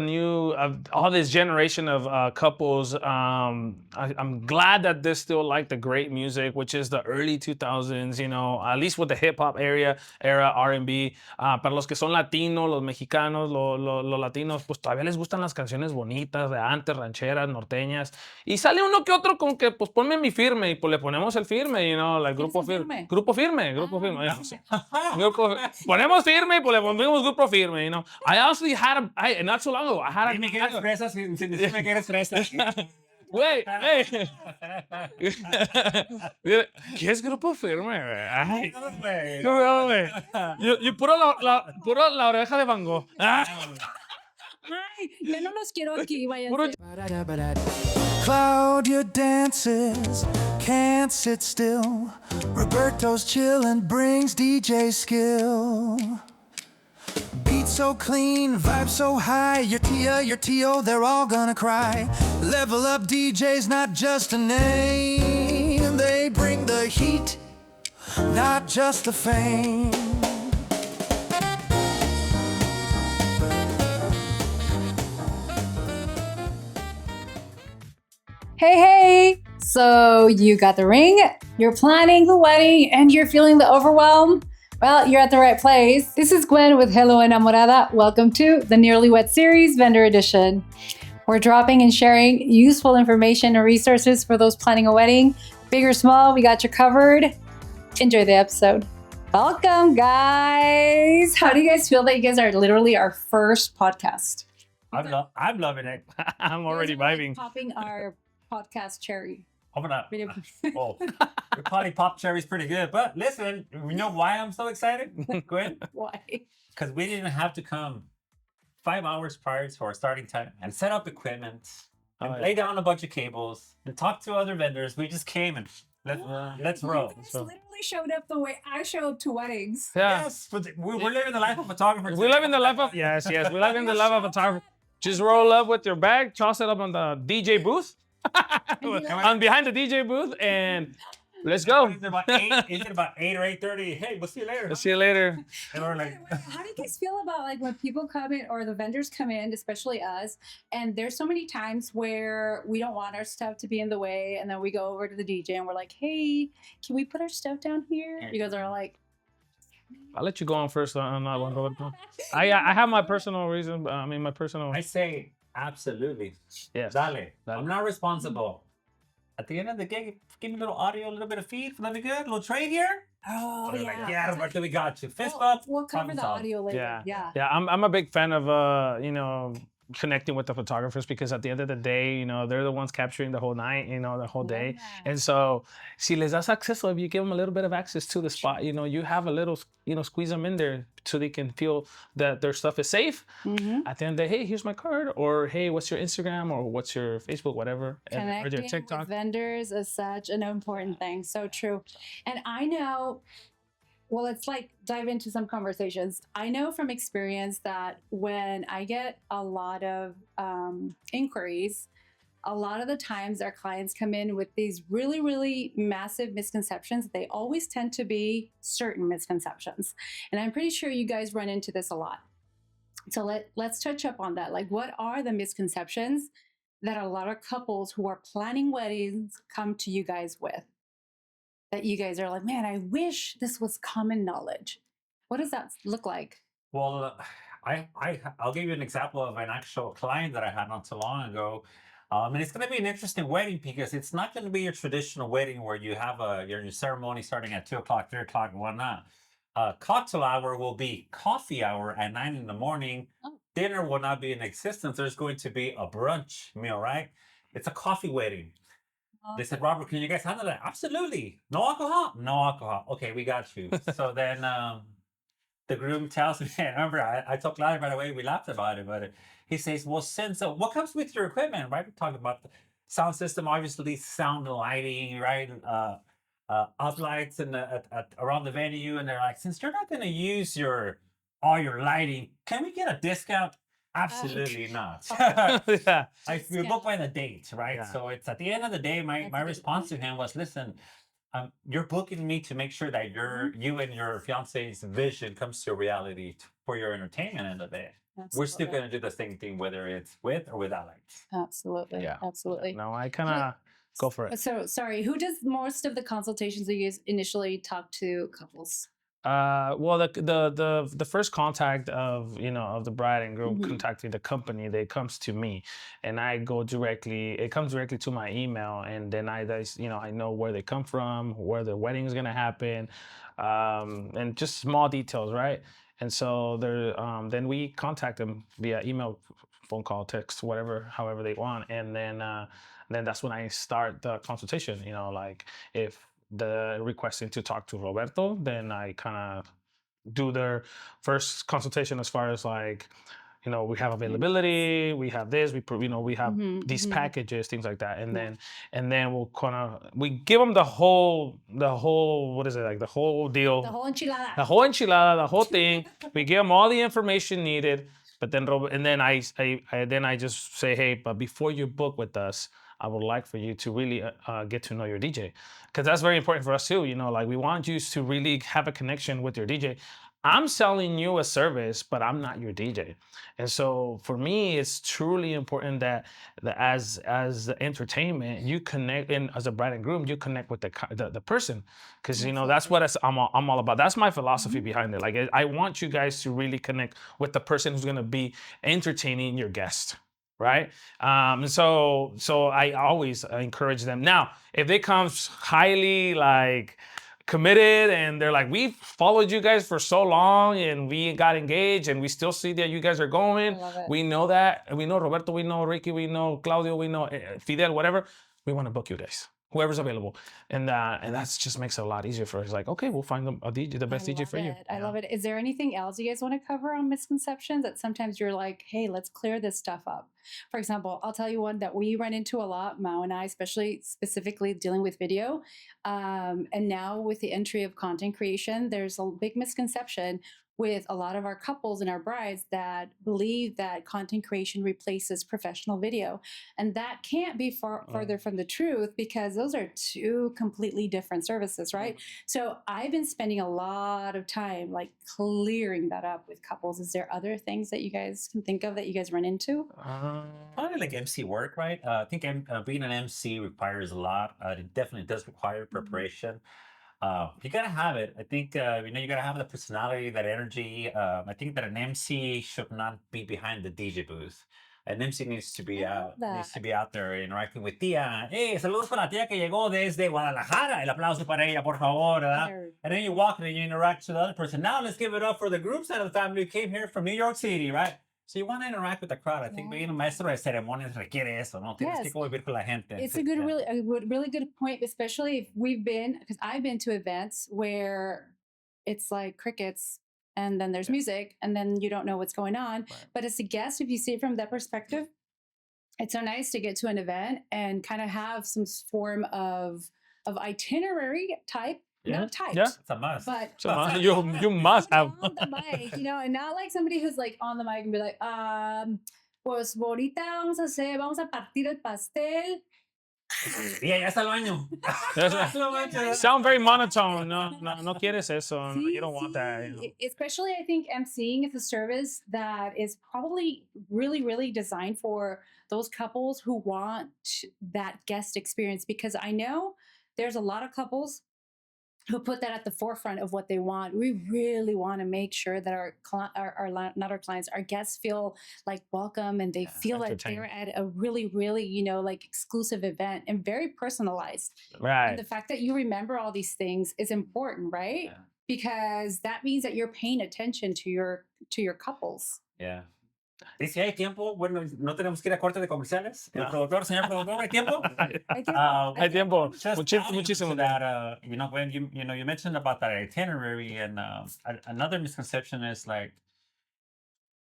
new all this generation of couples. I'm glad that they still like the great music, which is the early 2000s. You know, at least with the hip hop era R&B. Para los que son latinos, los mexicanos, los latinos, pues todavía les gustan las canciones bonitas de antes, rancheras, norteñas. Y sale uno que otro con que, pues ponme mi firme y pues le ponemos el firme, you know, like grupo firme. Grupo firme, grupo firme. Ponemos firme y pues le ponemos grupo firme, you know. I actually had not so long ago, I had a... Dime que eres fresa sin decirme que eres fresa. Güey, ¿qué es grupo firme, güey? Ay, no, güey. Yo puro la oreja de Van Gogh. Ay, yo no los quiero aquí, váyanse. Claudio dances, can't sit still. Roberto's chillin', brings DJ skill. Beat so clean, vibe so high. Your Tia, your Tio, they're all gonna cry. Level Up DJs, not just a name. They bring the heat, not just the fame. Hey, so you got the ring, you're planning the wedding, and you're feeling the overwhelm? Well, you're at the right place. This is Gwen with Hello Enamorada. Welcome to the Newly Wed Series Vendor Edition. We're dropping and sharing useful information and resources for those planning a wedding. Big or small, we got you covered. Enjoy the episode. Welcome, guys. How do you guys feel that you guys are literally our first podcast? I'm loving it. I'm already vibing. Popping our podcast cherry. Open up. Oh, your potty pop cherry's pretty good. But listen, you know why I'm so excited, Gwen? Why? Because we didn't have to come 5 hours prior to our starting time and set up equipment and lay down a bunch of cables and talk to other vendors. We just came and let's roll. You guys literally showed up the way I show up to weddings. Yeah. Yes, but we're living the life of photographers. We live in the life of... Yes, we live in the life of a photographer. Just roll up with your bag, toss it up on the DJ booth. I'm behind the DJ booth and let's go. Is it about 8 or 8:30? Hey, we'll see you later. We'll see you later. And we're like, How do you guys feel about like when people come in or the vendors come in, especially us, and there's so many times where we don't want our stuff to be in the way, and then we go over to the DJ and we're like, hey, can we put our stuff down here? You guys are like, I'll let you go on first on that one, Roberto. I have my personal reason. I mean, my personal... I say absolutely. Yes. Dale. I'm not responsible. At the end of the day, give me a little audio, a little bit of feed. Let me good. A little trade here. oh, Like, yeah. yeah, Roberto, we got you. Fist bump. We'll cover problem the solved. audio later. Yeah. I'm a big fan of you know, connecting with the photographers because at the end of the day, you know, they're the ones capturing the whole night, you know, the whole day. Yeah. And so, si les das acceso, if you give them a little bit of access to the spot, you know, you have a little, you know, squeeze them in there so they can feel that their stuff is safe. Mm-hmm. At the end of the day, hey, here's my card, or hey, what's your Instagram, or what's your Facebook, whatever, or your Connecting TikTok. with vendors is such an important thing. So true. And I know, well, let's like dive into some conversations. I know from experience that when I get a lot of inquiries, a lot of the times our clients come in with these really, really massive misconceptions. They always tend to be certain misconceptions. And I'm pretty sure you guys run into this a lot. So let's touch up on that. Like, what are the misconceptions that a lot of couples who are planning weddings come to you guys with? That you guys are like, man, I wish this was common knowledge. What does that look like? Well, I'll give you an example of an actual client that I had not so long ago. And it's going to be an interesting wedding because it's not going to be your traditional wedding where you have your ceremony starting at 2 o'clock, 3 o'clock, and whatnot. Cocktail hour will be coffee hour at 9 in the morning. Oh. Dinner will not be in existence. There's going to be a brunch meal, right? It's a coffee wedding. They said, Robert, can you guys handle that? Absolutely. No alcohol? No alcohol. Okay, we got you. So then the groom tells me, I remember I told Claudia right away, we laughed about it, but he says, well, since what comes with your equipment, right? We're talking about the sound system, obviously sound and lighting, right? Uplights and around the venue. And they're like, since you're not going to use all your lighting, can we get a discount? Absolutely not. Yeah. We book by the date, right? Yeah. So it's at the end of the day, my response to him was, listen, you're booking me to make sure that you and your fiance's vision comes to reality for your entertainment end of it. we're still Absolutely. going to do the same thing, whether it's with or without lights. Absolutely. Yeah. Absolutely. No, I kind of go for it. So sorry, who does most of the consultations that you guys initially talk to couples? Well, the first contact of of the bride and groom Mhm. contacting the company, they comes to me, and I go directly. It comes directly to my email, and then I know where they come from, where the wedding is gonna happen, and just small details, right? And so then we contact them via email, phone call, text, whatever, however they want, and then that's when I start the consultation. Like if the requesting to talk to Roberto, then I kind of do their first consultation as far as like, we have availability, we have this, we have Mhm, these mhm. packages, things like that, and Yeah. then we give them the whole what is it, like the whole deal, The whole enchilada. the whole enchilada, the whole thing. We give them all the information needed, but then and then I just say, hey, but before you book with us, I would like for you to really get to know your DJ, because that's very important for us too. Like we want you to really have a connection with your DJ. I'm selling you a service, but I'm not your DJ, and so for me, it's truly important that as the entertainment, you connect, and as a bride and groom, you connect with the person, because that's what I'm all about. That's my philosophy behind it. Like I want you guys to really connect with the person who's gonna be entertaining your guest, right? So I always encourage them. Now, if they come highly like committed and they're like, we followed you guys for so long and we got engaged and we still see that you guys are going. I love it. We know that. And we know Roberto, we know Ricky, we know Claudio, we know Fidel, whatever. We want to book you guys, whoever's available. And that just makes it a lot easier for us. Like, okay, we'll find a DJ, the best DJ for you. I love it. Is there anything else you guys want to cover on misconceptions that sometimes you're like, hey, let's clear this stuff up? For example, I'll tell you one that we run into a lot, Mao and I, especially specifically dealing with video. And now with the entry of content creation, there's a big misconception with a lot of our couples and our brides that believe that content creation replaces professional video. And that can't be further from the truth, because those are two completely different services, right? So I've been spending a lot of time like clearing that up with couples. Is there other things that you guys can think of that you guys run into? Probably like MC work, right? I think being an MC requires a lot. It definitely does require preparation. You gotta have it. I think you gotta have the personality, that energy. I think that an MC should not be behind the DJ booth. An MC needs to be I love out there interacting with tía. Hey, saludos para la tía que llegó desde Guadalajara. El aplauso para ella, por favor. ¿Verdad? And then you walk and you interact with the other person. Now let's give it up for the group side of the family who came here from New York City, right? So you want to interact with the crowd. I think being a maestro de ceremonias requiere eso, ¿no? Tienes que convivir con la gente. It's a really good point, especially if because I've been to events where it's like crickets and then there's music and then you don't know what's going on. Right. But as a guest, if you see it from that perspective, it's so nice to get to an event and kind of have some form of itinerary type. Yeah. Not typed, Yeah. It's a must. but You must have. on the mic, and not like somebody who's like on the mic and be like, pues ahorita vamos a partir el pastel. Yeah, ya está el baño. Sound very monotone. No quieres eso. You don't want that. Especially, I think emceeing is a service that is probably really, really designed for those couples who want that guest experience, because I know there's a lot of couples who put that at the forefront of what they want. We really want to make sure that our not our clients, our guests feel like welcome and they feel like they're at a really, really, like exclusive event and very personalized. Right. And the fact that you remember all these things is important, right? Yeah. Because that means that you're paying attention to your couples. Yeah. Dice, ¿hay tiempo? Bueno, no tenemos que ir a corte de comerciales. El productor, señor productor, ¿hay tiempo? Hay tiempo. Just Muchísimo. that, when you mentioned about that itinerary, and another misconception is like,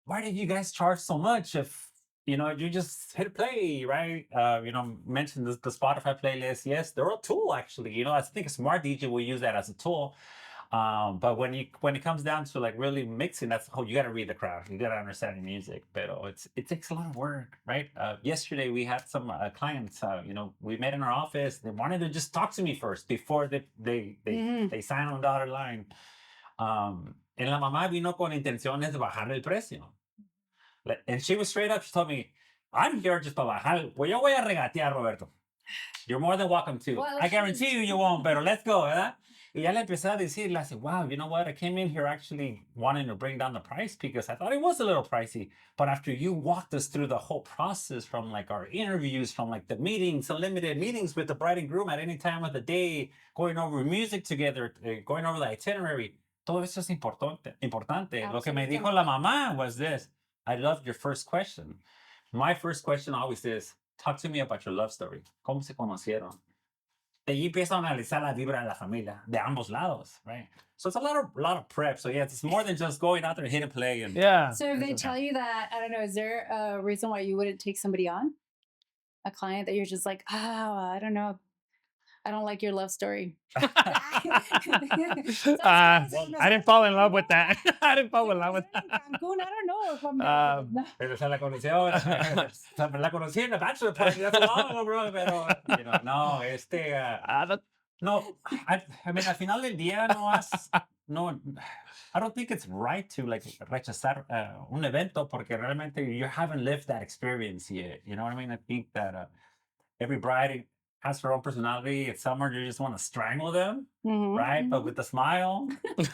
why did you guys charge so much if you just hit play, right? Mentioned the Spotify playlist. Yes, they're a tool actually. I think a smart DJ will use that as a tool. But when it comes down to like really mixing, that's how you got to read the crowd. You got to understand the music. But it takes a lot of work, right? Yesterday we had some clients. We met in our office. They wanted to just talk to me first before they sign on the dotted line. En la mamá vino con intenciones de bajar el precio. And she was straight up. She told me, I'm here just para bajar. Pues yo voy a regatear, Roberto. You're more than welcome to. Well, I guarantee you won't, pero let's go, ¿verdad? Y ya le empecé a decir, I said, wow, you know what? I came in here actually wanting to bring down the price because I thought it was a little pricey. But after you walked us through the whole process from like our interviews, from like the meetings, unlimited meetings with the bride and groom at any time of the day, going over music together, going over the itinerary, todo eso es importante. Lo que me Absolutely. dijo la mamá was this. I loved your first question. My first question always is, talk to me about your love story. ¿Cómo se conocieron? De allí empiezo a analizar la vibra de la familia, de ambos lados, right? So it's a lot of prep. So yeah, it's more than just going out there and hit and play. And Yeah. So if they tell you that, I don't know, is there a reason why you wouldn't take somebody on? A client that you're just like, oh, I don't know. I don't like your love story. I didn't fall in love with that. I didn't fall in love with that. Cancun, I don't know if I'm gonna do it. Pero se la conoció, la conocí en the bachelor party. That's a long ago, bro. Pero, you know, no, no, I mean, al final del día no, I don't think it's right to like rechazar un evento porque realmente you haven't lived that experience yet. You know what I mean? I think that every bride has her own personality. It's summer, you just want to strangle them, Mhm, right? But mhm. with a smile.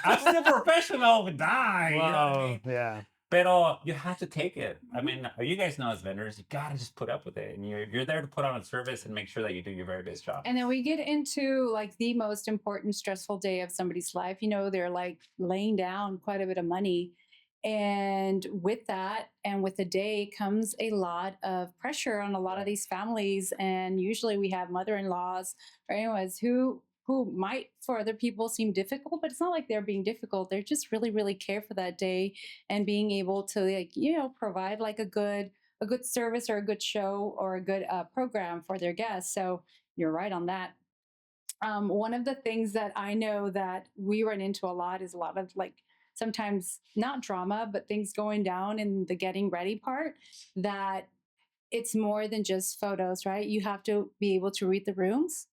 I'm still professional, but die. You know what I mean? Yeah. Pero you have to take it. I mean, you guys know as vendors, you gotta just put up with it, and you're there to put on a service and make sure that you do your very best job. And then we get into like the most important stressful day of somebody's life. You know, they're like laying down quite a bit of money. And with that, and with the day comes a lot of pressure on a lot of these families. And usually we have mother-in-laws or anyways who might for other people seem difficult, but it's not like they're being difficult. They're just really, really care for that day and being able to like, you know, provide like a good service or a good show or a good program for their guests. So you're right on that. One of the things that I know that we run into a lot is a lot of like sometimes not drama, but things going down in the getting ready part that it's more than just photos, right? You have to be able to read the rooms.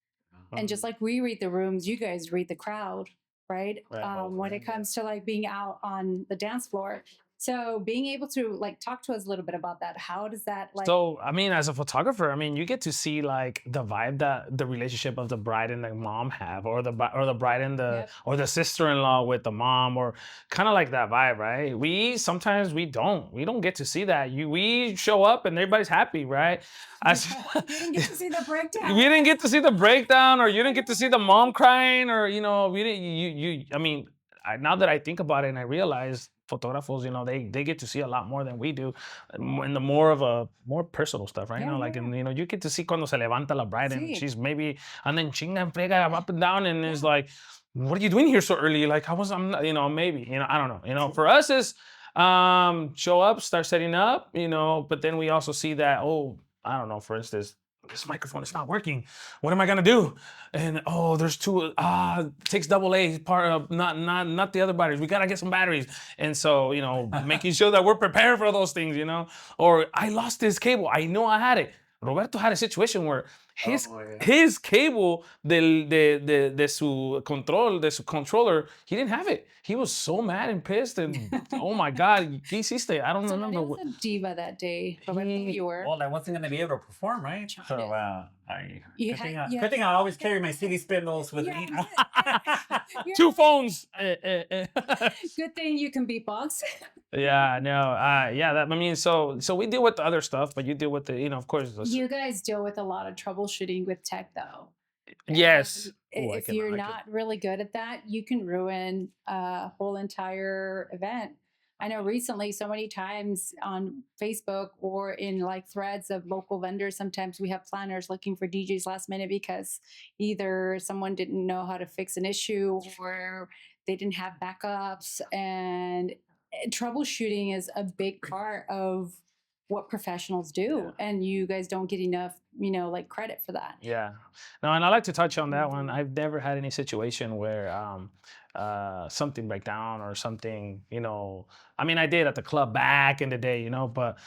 And just like we read the rooms, you guys read the crowd, right? Right. When it comes to like being out on the dance floor. So being able to like talk to us a little bit about that. How does that like So, I mean, as a photographer, I mean, you get to see like the vibe that the relationship of the bride and the mom have, or the bride and the Yep. or the sister-in-law with the mom, or kind of like that vibe, right? Sometimes we don't get to see that. We show up and everybody's happy, right? you didn't get to see the breakdown? We didn't get to see the breakdown, or you didn't get to see the mom crying, or you know, we didn't. I mean, now that I think about it, and I realize photographers, you know, they get to see a lot more than we do, in the more personal stuff, right? Yeah, you know, like, yeah. and you know, you get to see cuando se levanta la bride, and Sí. she's maybe, and then chinga and pega up and down, and it's like, what are you doing here so early? Like, I'm not, you know, maybe, you know, I don't know, you know, for us is show up, start setting up, you know, but then we also see that, oh, I don't know, for instance, this microphone is not working. What am I gonna do? And oh, there's two. Takes double A part of not the other batteries. We gotta get some batteries. And so, you know, making sure that we're prepared for those things, you know. Or I lost this cable. I know I had it. Roberto had a situation where his cable de su controller, he didn't have it. He was so mad and pissed, and oh my God, ¿qué hiciste? I don't So remember that was a diva that day. Roberto, you were. Well, I wasn't going to be able to perform, right? Darn So, You good thing had- good thing I always carry my CD spindles with me. Yeah. Two phones. Good thing you can beatbox. Yeah, no, yeah. That I mean, so we deal with the other stuff, but you deal with the, you know, of course. You guys deal with a lot of troubleshooting with tech, though. Yes. And Ooh, I if can- you're I can- not really good at that, you can ruin a whole entire event. I know recently, so many times on Facebook or in like threads of local vendors, sometimes we have planners looking for DJs last minute because either someone didn't know how to fix an issue or they didn't have backups. And troubleshooting is a big part of what professionals do. And you guys don't get enough, you know, like credit for that. Yeah. No, and I like to touch on that one. I've never had any situation where something break down or something, you know. I mean, I did at the club back in the day, you know, but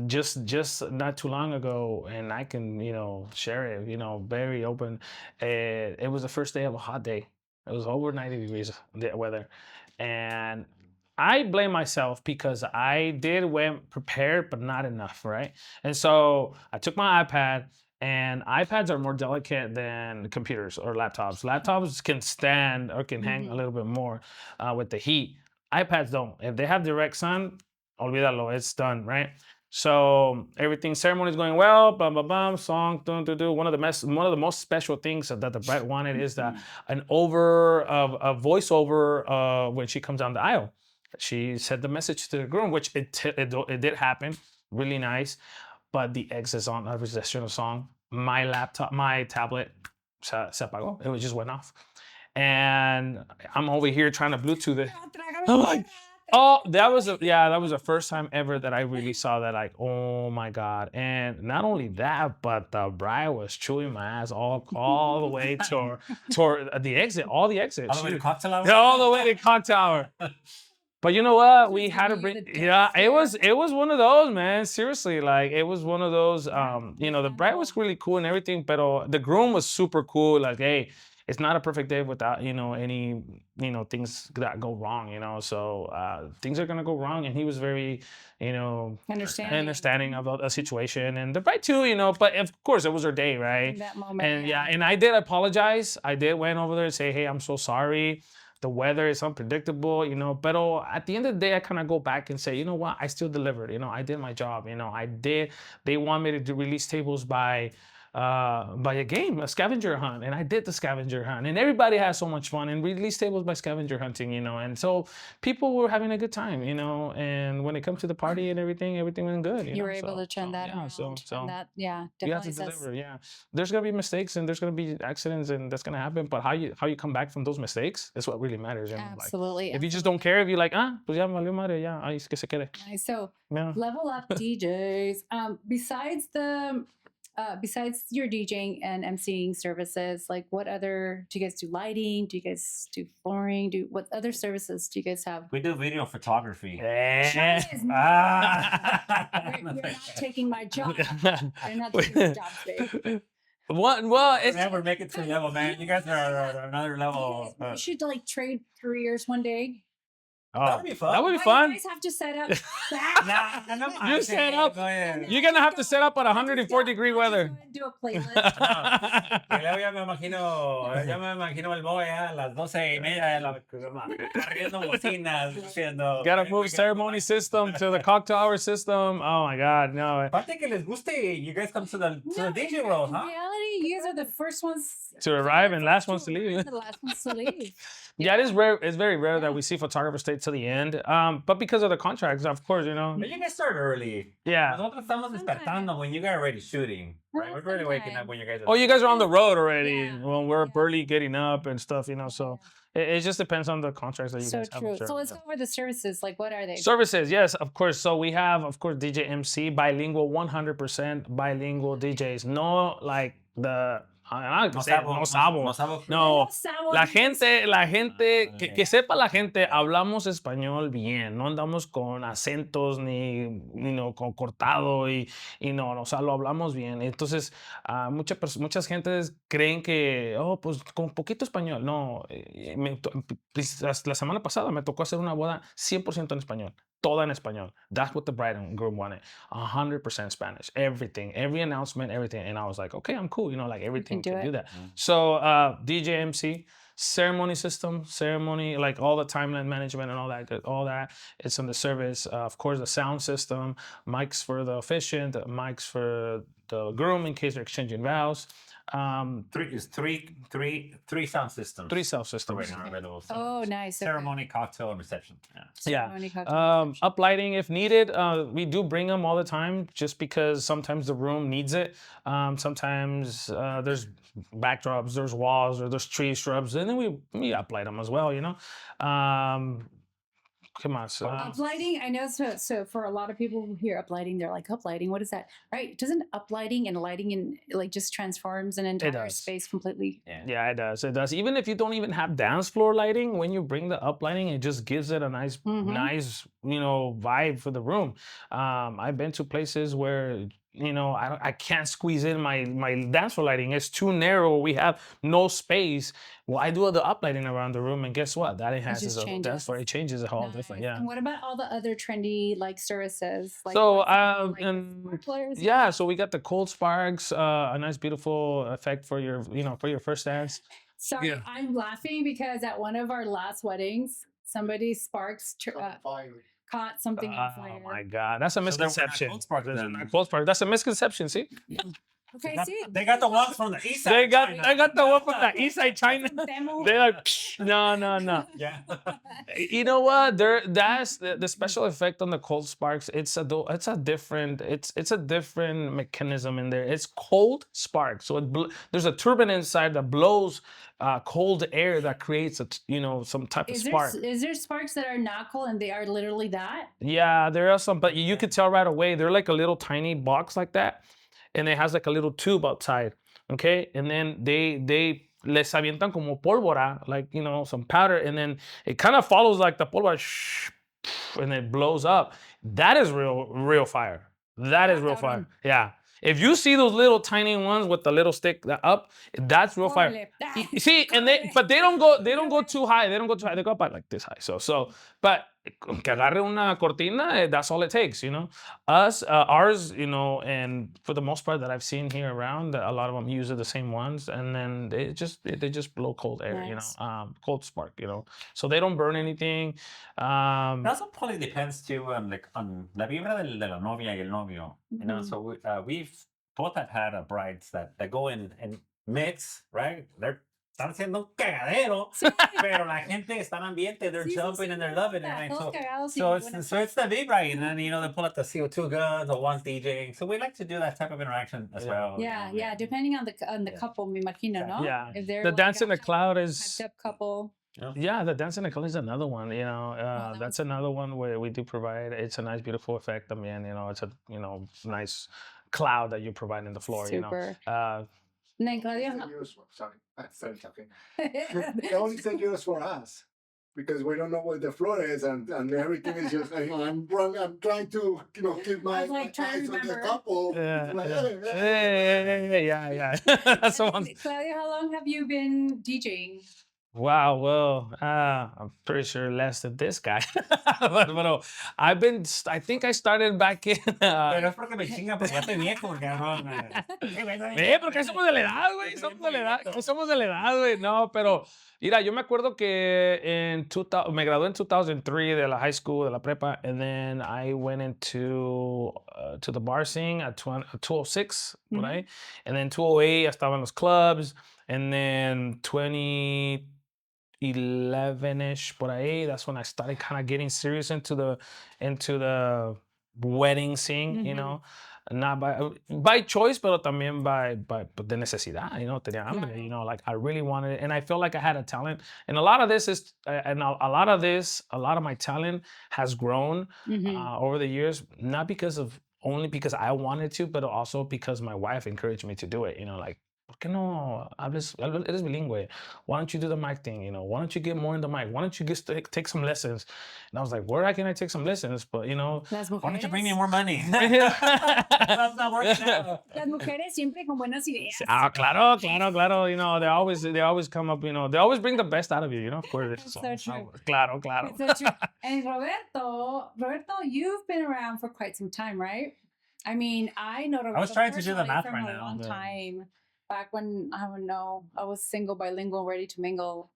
just not too long ago, and I can, you know, share it, you know, very open. It was the first day of a hot day. It was over 90 degrees the weather, and I blame myself because I did went prepared, but not enough, right? And so I took my iPad, and iPads are more delicate than computers or laptops. Laptops can stand or can hang a little bit more with the heat. iPads don't. If they have direct sun, olvídalo, it's done, right? So everything ceremony is going well, bam, bam, bam, song, dun, dun, dun. One of the most special things that the bride wanted is that a voiceover when she comes down the aisle. She said the message to the groom, which it did happen, really nice. But the X is on a recessional song. My tablet se apagó. It just went off. And I'm over here trying to Bluetooth it. I'm like, oh, that was the first time ever that I really saw that. Like, oh my god! And not only that, but the bride was chewing my ass all the way toward the exit, all the exits. All the way to cocktail hour? Yeah, all the way to cocktail hour. But you know what? We Just had to be bring. the Yeah, guest it was one of those, man. Seriously, like it was one of those. The bride was Understandable. really cool and everything, but the groom was super cool. Like, hey, it's not a perfect day without any things that go wrong. So things are gonna go wrong, and he was very understanding of a situation, and the bride too. But of course, it was her day, right? In that moment, And yeah. and I did apologize. I did went over there and say, hey, I'm so sorry. The weather is unpredictable, but at the end of the day, I kind of go back and say, you know what, I still delivered. I did my job. I did. They want me to release tables by a scavenger hunt, and I did the scavenger hunt, and everybody had so much fun, and release tables by scavenger hunting, and so people were having a good time, and when it comes to the party and everything went good. You were able to turn that yeah, around. so And that, yeah, you have definitely to says. deliver. Yeah, there's gonna be mistakes and there's gonna be accidents and that's gonna happen. But how you come back from those mistakes is what really matters. Like, Absolutely. if you just don't care, if you're like, pues ya valió madre, ya, ahí es que se quede. Nice. So, Yeah. Level Up DJs. Besides your DJing and emceeing services, like what other do you guys do? Lighting? Do you guys do flooring? What other services do you guys have? We do video photography. That is You're not taking my job. You're not taking my job, babe. Well, it's Never make it to level, man. You guys are another level. We should like trade careers one day. That would be fun. That would be Why fun. You guys have to set up. Nah, no, You set up. Go ahead. You're gonna have to set up at 104-degree weather. Do a playlist. Y luego ya me imagino el boy a las 12:30 de la cargando bocinas, diciendo. Gotta move ceremony system to the cocktail hour system. Oh my god, no. Aparte que les guste, you guys come to the DJ world, In huh? reality, you guys are the first ones To arrive and last ones first to leave. The last ones to leave. Yeah, it is rare. It's very rare that we see photographers stay to the end. But because of the contracts, of course, But you guys start early. Yeah. Nosotros estamos despertando when you guys are already shooting. Right? We're already waking up when you guys are. Oh, you guys are on the road already. Yeah. When we're early getting up and stuff, So it just depends on the contracts that you So guys have. true. I'm sure. So let's go over the services. Like, what are they? Services, yes, of course. So we have, of course, DJ MC, bilingual, 100% bilingual DJs. No, like the. No sabo. No, la gente, que sepa la gente, hablamos español bien, no andamos con acentos ni con cortado y no, o sea, lo hablamos bien. Entonces, muchas gentes creen que, pues con poquito español. No, la semana pasada me tocó hacer una boda 100% en español. Toda en español. That's what the bride and groom wanted. 100% Spanish. Everything. Every announcement, everything. And I was like, okay, I'm cool. Like everything can do that. So DJ MC, ceremony system, like all the timeline management and all that. It's on the service. Of course, the sound system, mics for the officiant, mics for the groom in case they're exchanging vows. Three sound systems. 3 sound systems. Oh, nice. Okay. Ceremony, cocktail, and reception. Yeah. Ceremony, cocktail, reception. Up lighting if needed. We do bring them all the time just because sometimes the room needs it. Sometimes there's backdrops, there's walls, or there's tree shrubs, and then we uplight them as well. Come on. So, Uplighting, I know. So for a lot of people who hear uplighting, they're like, uplighting, what is that? Right? Doesn't uplighting and lighting and like just transforms an entire space completely? Yeah, it does. It does. Even if you don't even have dance floor lighting, when you bring the uplighting, it just gives it a nice vibe for the room. I've been to places where I can't squeeze in my dance floor lighting. It's too narrow. We have no space. Well, I do the uplighting around the room, and guess what? That enhances the dance floor. It changes it all different. Nice. Yeah. And what about all the other trendy like services? Like So for example, like the and sparklers? yeah, so we got the cold sparks, a nice beautiful effect for your for your first dance. Sorry, Yeah. I'm laughing because at one of our last weddings, somebody caught something on Oh fire. my God, that's a So they're not misconception. cold sparks They're then. not cold sparks. That's a misconception. See, Okay, see, They got the ones from the east side. they got the one from the China. east side China. Demo. They're like, "Psh, no. Yeah. You know what? That's the special effect on the cold sparks. It's a different mechanism in there. It's cold sparks. So there's a turbine inside that blows cold air that creates some type of spark. Is there sparks that are not cold and they are literally that? Yeah, there are some, but you could tell right away. They're like a little tiny box like that, and it has like a little tube outside. Okay, and then they les avientan como pólvora, like some powder, and then it kind of follows like the pólvora, and it blows up. That is real fire. That is real fire. Yeah. If you see those little tiny ones with the little stick up, that's real fire. You see, but they don't go too high. They don't go too high. They go up like this high. But que agarre una cortina, that's all it takes, ours, and for the most part that I've seen here around, a lot of them use the same ones, and then they just blow cold air, Nice. cold spark, so they don't burn anything. It also probably depends too on la vibra de la novia y el novio. So we've both have had brides that go in and mix, right? Están haciendo un cagadero, pero la gente está en ambiente. They're jumping and they're loving it. Right? So it's the vibra, and then they pull out the CO2 guns or one's DJing. So we like to do that type of interaction as well. Yeah. Depending on the couple, me imagino, no? Yeah. If they're The like dance in the a cloud is. hyped up couple. Yeah, the dance in the cloud is another one. That's another one where we do provide. It's a nice, beautiful effect. I mean, it's a nice cloud that you provide in the floor. Super. They only take yours for us because we don't know what the floor is, and everything is just I'm wrong. I'm trying to keep my like trying eyes to on the remember. couple. Yeah. That's the one. Claudia, how long have you been DJing? Wow, well, I'm pretty sure less than this guy. but I think I started back in. Pero es porque me chinga porque ya estoy viejo, cabrón. Porque somos de la edad, güey. Somos de la edad, güey. No, pero mira, yo me acuerdo que me gradué en 2003 de la high school, de la prepa, and then I went into to the bar scene at 206, por ahí. And then 208, I estaba en los clubs, and then 2011ish por ahí, that's when I started kind of getting serious into the wedding scene, not by choice, pero también by de necesidad, tenía hambre, like I really wanted it, and I felt like I had a talent, and a lot of my talent has grown over the years, not only because I wanted to, but also because my wife encouraged me to do it, like, ¿por qué no eres bilingüe? Why don't you do the mic thing? Why don't you get more in the mic? Why don't you take some lessons? And I was like, where can I take some lessons? But why don't you bring me more money? That's not working out. Las mujeres siempre con buenas ideas. Claro. They always come up. They always bring the best out of you. Of course. It's so true. Claro. It's so true. And Roberto, you've been around for quite some time, right? I mean, I know Roberto. I was trying to do the math from right a now. long time. Back when, I don't know, I was single, bilingual, ready to mingle.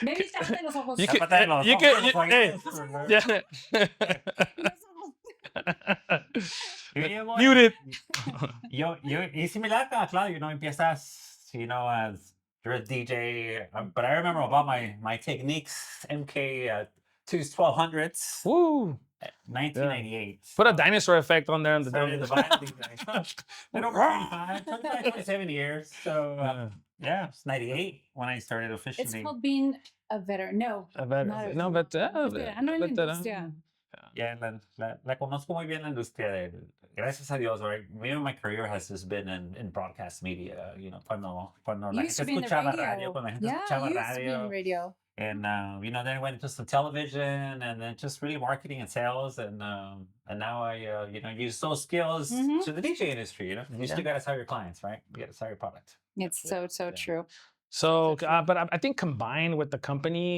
Maybe tápate los ojos. Muted. Y similar a Claudio, empiezas, as you're a DJ, but I remember about my techniques, MK 1200s. Woo. 1998. Put a dinosaur effect on there. Been over 27 years. So, it's 98 when I started officially. It's called being a veteran. No. A veteran. No, but Yeah. Yeah, la conozco muy bien la industria. Gracias a Dios, right? Maybe my career has just been in broadcast media. You know, cuando la You used gente to be in the escuchaba radio. radio, cuando la gente Yeah, escuchaba you used to be in radio. radio. And you know, then I went into some television, and then just really marketing and sales, and now I you know, use those skills Mhm. to the DJ industry. You know, you still gotta sell your clients, right? You gotta sell your product. It's so Yeah. true. So, but I think combined with the company,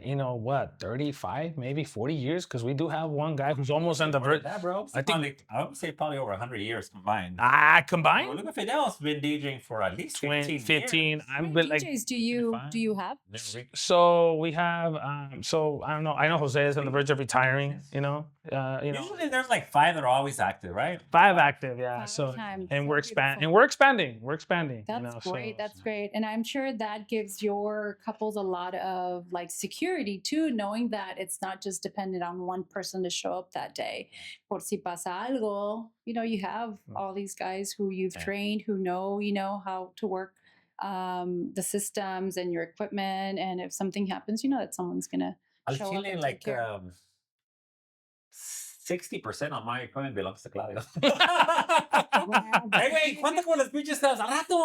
you know, what, 35, maybe 40 years? Because we do have one guy who's almost on the More than verge. that, bro. I think I would say probably over 100 years combined. I Bro, combined look at Fidel's been DJing for at least 15 15. years. How I've many been like, DJs do you have? so we have, so I don't know. I know Jose is on the verge of retiring, you know, Usually there's like 5 that are always active, right? 5 active. Yeah. Five So, times. and So we're beautiful. expanding. We're expanding. That's you know, great. so- That's great. And I'm sure that gives your couples a lot of like security too, knowing that it's not just dependent on one person to show up that day. Por si pasa algo, you know, you have all these guys who you've Yeah. trained, who know, you know, how to work the systems and your equipment. And if something happens, you know that someone's gonna Al show up Chile, and like take care. 60% of my equipment belongs to Claudio. Wow. Hey, güey, ¿cuánto con los pinches temas? Al rato,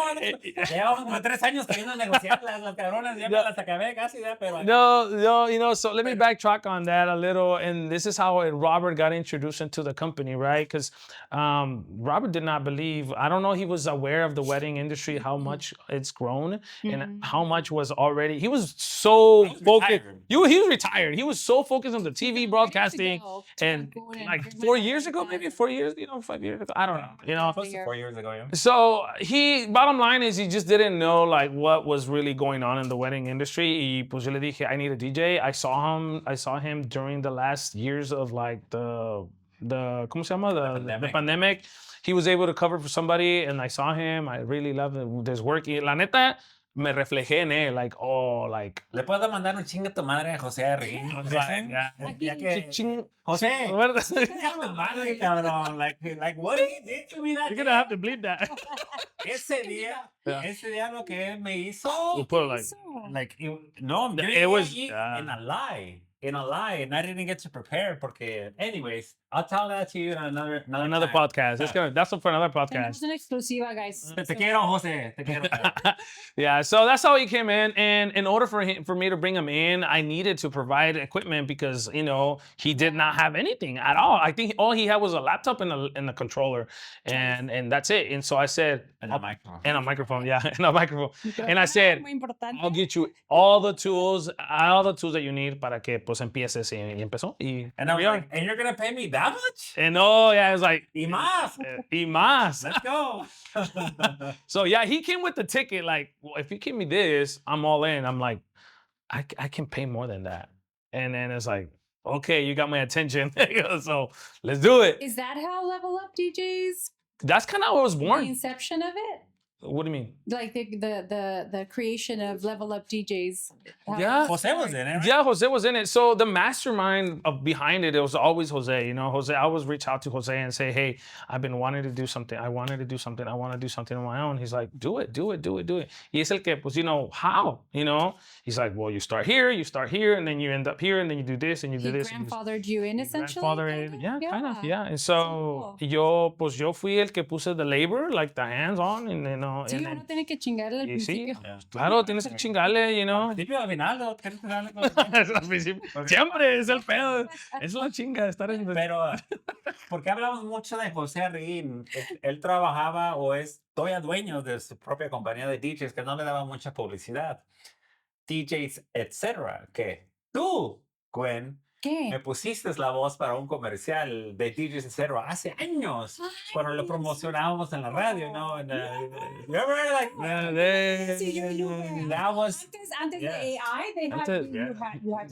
llevamos como 3 años queriendo negociar las cabronas, ya me las acabé casi, pero... No, you know, so let me backtrack on that a little. And this is how Robert got introduced into the company, right? Because Robert did not believe, I don't know, he was aware of the wedding industry, how much it's grown and how much was already, he was so focused. retired. He was retired. He was so focused on the TV broadcasting. Go to And Cancun and like bring my 4 husband years ago, maybe down. 4 years, you know, 5 years ago, I don't know, you know. Close to 4 years ago, yeah. So bottom line is he just didn't know like what was really going on in the wedding industry. Y pues yo le dije, I need a DJ. I saw him during the last years of like the ¿cómo se llama? The pandemic. He was able to cover for somebody and I saw him. I really loved his work. Y la neta, me reflejé en él, like, oh, like. Le puedo mandar un chinga tu madre a José Arrín. Ya que... José, chinga tu madre, cabrón. Like, what did he do to me that You're gonna have to bleep that. Ese día lo que él me hizo, We'll put it like, no, it was in a lie, and I didn't get to prepare porque, anyways, I'll tell that to you in another another time. podcast. That's for another podcast. Tenemos una exclusiva, guys. Te quiero, José. Te quiero. Yeah, so that's how he came in, and in order for me to bring him in, I needed to provide equipment because you know he did not have anything at all. I think all he had was a laptop and a controller, and that's it. And so I said, And a microphone. and a microphone, yeah, and a microphone. And I said, Muy importante. I'll get you all the tools that you need para que pues empieces y empezó. Y And I was we are. like, and you're gonna pay me that much? And oh yeah, it was like Y más. y más. Let's go. So yeah, he came with the ticket. Like, well, if you give me this, I'm all in. I'm like, I can pay more than that. And then it's like, okay, you got my attention. So let's do it. Is that how Level Up DJs? That's kind of how I was The born. inception of it, What do you mean? like the creation of Level Up DJs. How Yeah. it Jose was in it, right? Yeah, Jose was in it. So the mastermind behind it was always Jose. You know, Jose, I always reach out to Jose and say, hey, I've been wanting to do something. I wanted to do something. I want to do something on my own. He's like, do it. Y es el que, pues, you know, how? You know? He's like, well, you start here, and then you end up here, and then you do this, and you do He this. and this. grandfathered you in essentially. Grandfather, yeah, kind of, yeah. And so cool. yo fui el que puse the labor, like the hands on, and you know, Sí, and uno then, tiene que chingarle al y sí, principio. claro, tienes que chingarle, you know. Principio al final, ¿no? ¿Quieres darle con- Al principio, siempre es el pedo, es la chinga estar en. Pero, porque hablamos mucho de José Arrín? Él trabajaba o es todavía dueño de su propia compañía de DJs que no le daba mucha publicidad. DJs, etcétera. Que tú, Gwen, me ¿Qué? pusiste la voz para un comercial de DJs, etcétera, hace años, cuando lo promocionábamos en la radio, ¿no? And, remember, like, Sí, that was... Antes yeah. de AI, they had Antes,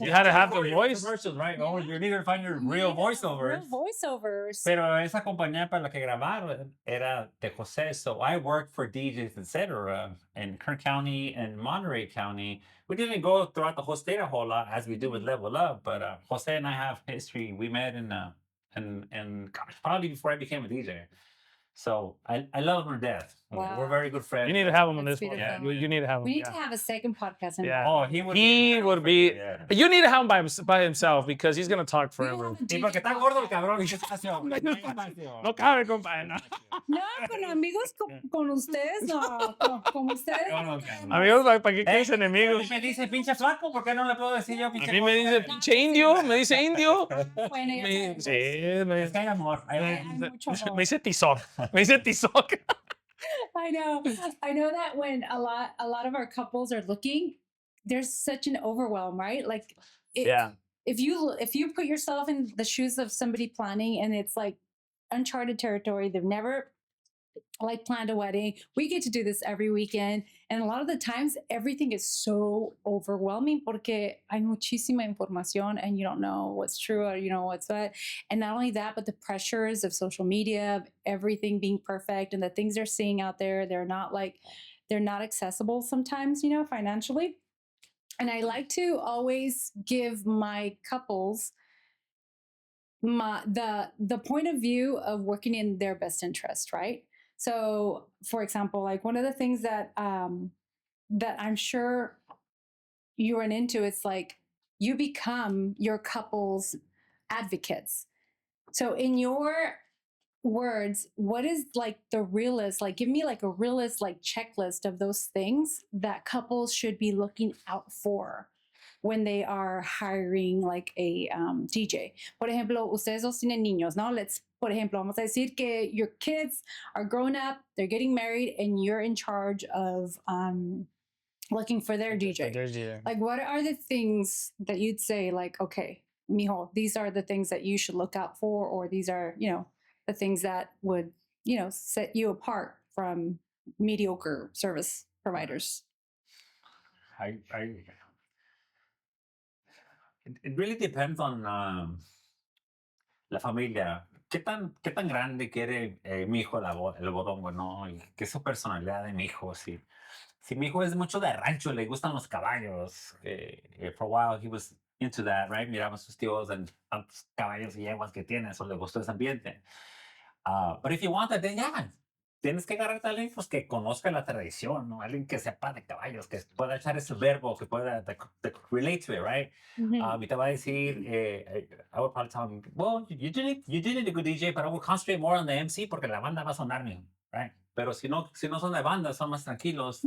you had to have the voice. Commercials, right? Oh, you need to find your real voiceovers. Real voiceovers. Pero esa compañía para la que grabaron era de José. So I worked for DJs, etc. in Kern County and Monterey County. We didn't go throughout the whole state a whole lot as we do with Level Up, but Jose and I have history. We met in gosh, probably before I became a DJ. So I love him to death. We're Wow. very good friends. You need to have him on That's this one. beautiful. You need to have him. We need yeah. to have a second podcast. Yeah. Oh, he would. He would be. Yeah. You need to have him by himself because he's gonna talk We will forever. have a Y porque DJ está gordo el podcast. cabrón. ¿Qué espacio? No hay espacio. No cabe, compadre. No. No, con amigos con ustedes, no, con ustedes. No, no, no. no. Amigos, ¿para qué quieres enemigos? Me dice pinche flaco, ¿por qué no le puedo decir yo A pinche mí me dice pinche indio, me dice indio. Bueno, ya Me, sabemos. sí, me, Es que hay amor. Hay mucho amor. me dice tizoc. Me dice tizoc. I know that when a lot of our couples are looking, there's such an overwhelm, right? Like, Yeah. if you put yourself in the shoes of somebody planning, and it's like uncharted territory, they've never like planned a wedding. We get to do this every weekend, and a lot of the times everything is so overwhelming porque hay muchísima información and you don't know what's true or you know what's what. And not only that, but the pressures of social media, of everything being perfect, and the things they're seeing out there, they're not accessible sometimes, you know, financially. And I like to always give my couples the point of view of working in their best interest, right? So, for example, like one of the things that that I'm sure you run into, it's like you become your couple's advocates. So, in your words, what is like the realist? Like, give me like a realist like checklist of those things that couples should be looking out for when they are hiring like a DJ. Por ejemplo, ustedes dos tienen niños, ¿no? Por ejemplo, vamos a decir que your kids are grown up, they're getting married, and you're in charge of looking for their DJ. Yeah. Like, what are the things that you'd say, like, okay, mijo, these are the things that you should look out for, or these are, you know, the things that would, you know, set you apart from mediocre service providers? It really depends on la familia. ¿Qué tan grande quiere mi hijo el bodongo, no? Y ¿qué es su personalidad de mi hijo? Si mi hijo es mucho de rancho, le gustan los caballos. For a while he was into that, right? Miraba sus tíos and tantos caballos y yeguas que tiene, eso le gustó ese ambiente. But if you want that, then yeah, tienes que agarrarte a alguien pues, que conozca la tradición, ¿no? Alguien que sepa de caballos, que pueda echar ese verbo, que pueda relate to it, right? Y te va a decir, I would probably tell him, well, you did need a good DJ, but I will concentrate more on the MC porque la banda va a sonar bien, right? Pero si no son de banda, son más tranquilos,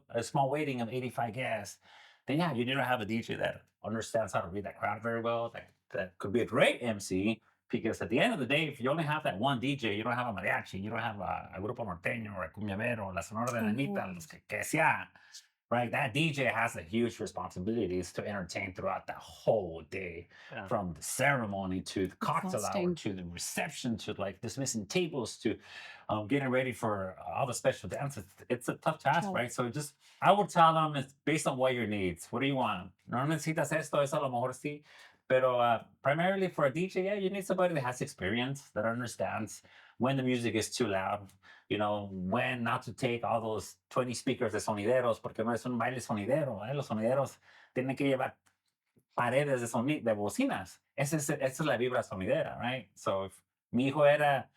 a small waiting of 85 guests, then yeah, you need to have a DJ that understands how to read that crowd very well, that could be a great MC. Because at the end of the day, if you only have that one DJ, you don't have a mariachi, you don't have a grupo norteño or a cumbiavero, la sonora de Anita, los que sea, right? That DJ has a huge responsibilities to entertain throughout the whole day, from the ceremony to the cocktail hour to the reception to like dismissing tables to getting ready for all the special dances. It's a tough task, right? So I would tell them it's based on what your needs. What do you want? No necesitas esto, eso a lo mejor sí. Pero primarily for a DJ, yeah, you need somebody that has experience, that understands when the music is too loud, you know, when not to take all those 20 speakers de sonideros, porque no es un baile sonidero, ¿eh? Los sonideros tienen que llevar paredes de bocinas. Esa es la vibra sonidera, right? So if mi hijo era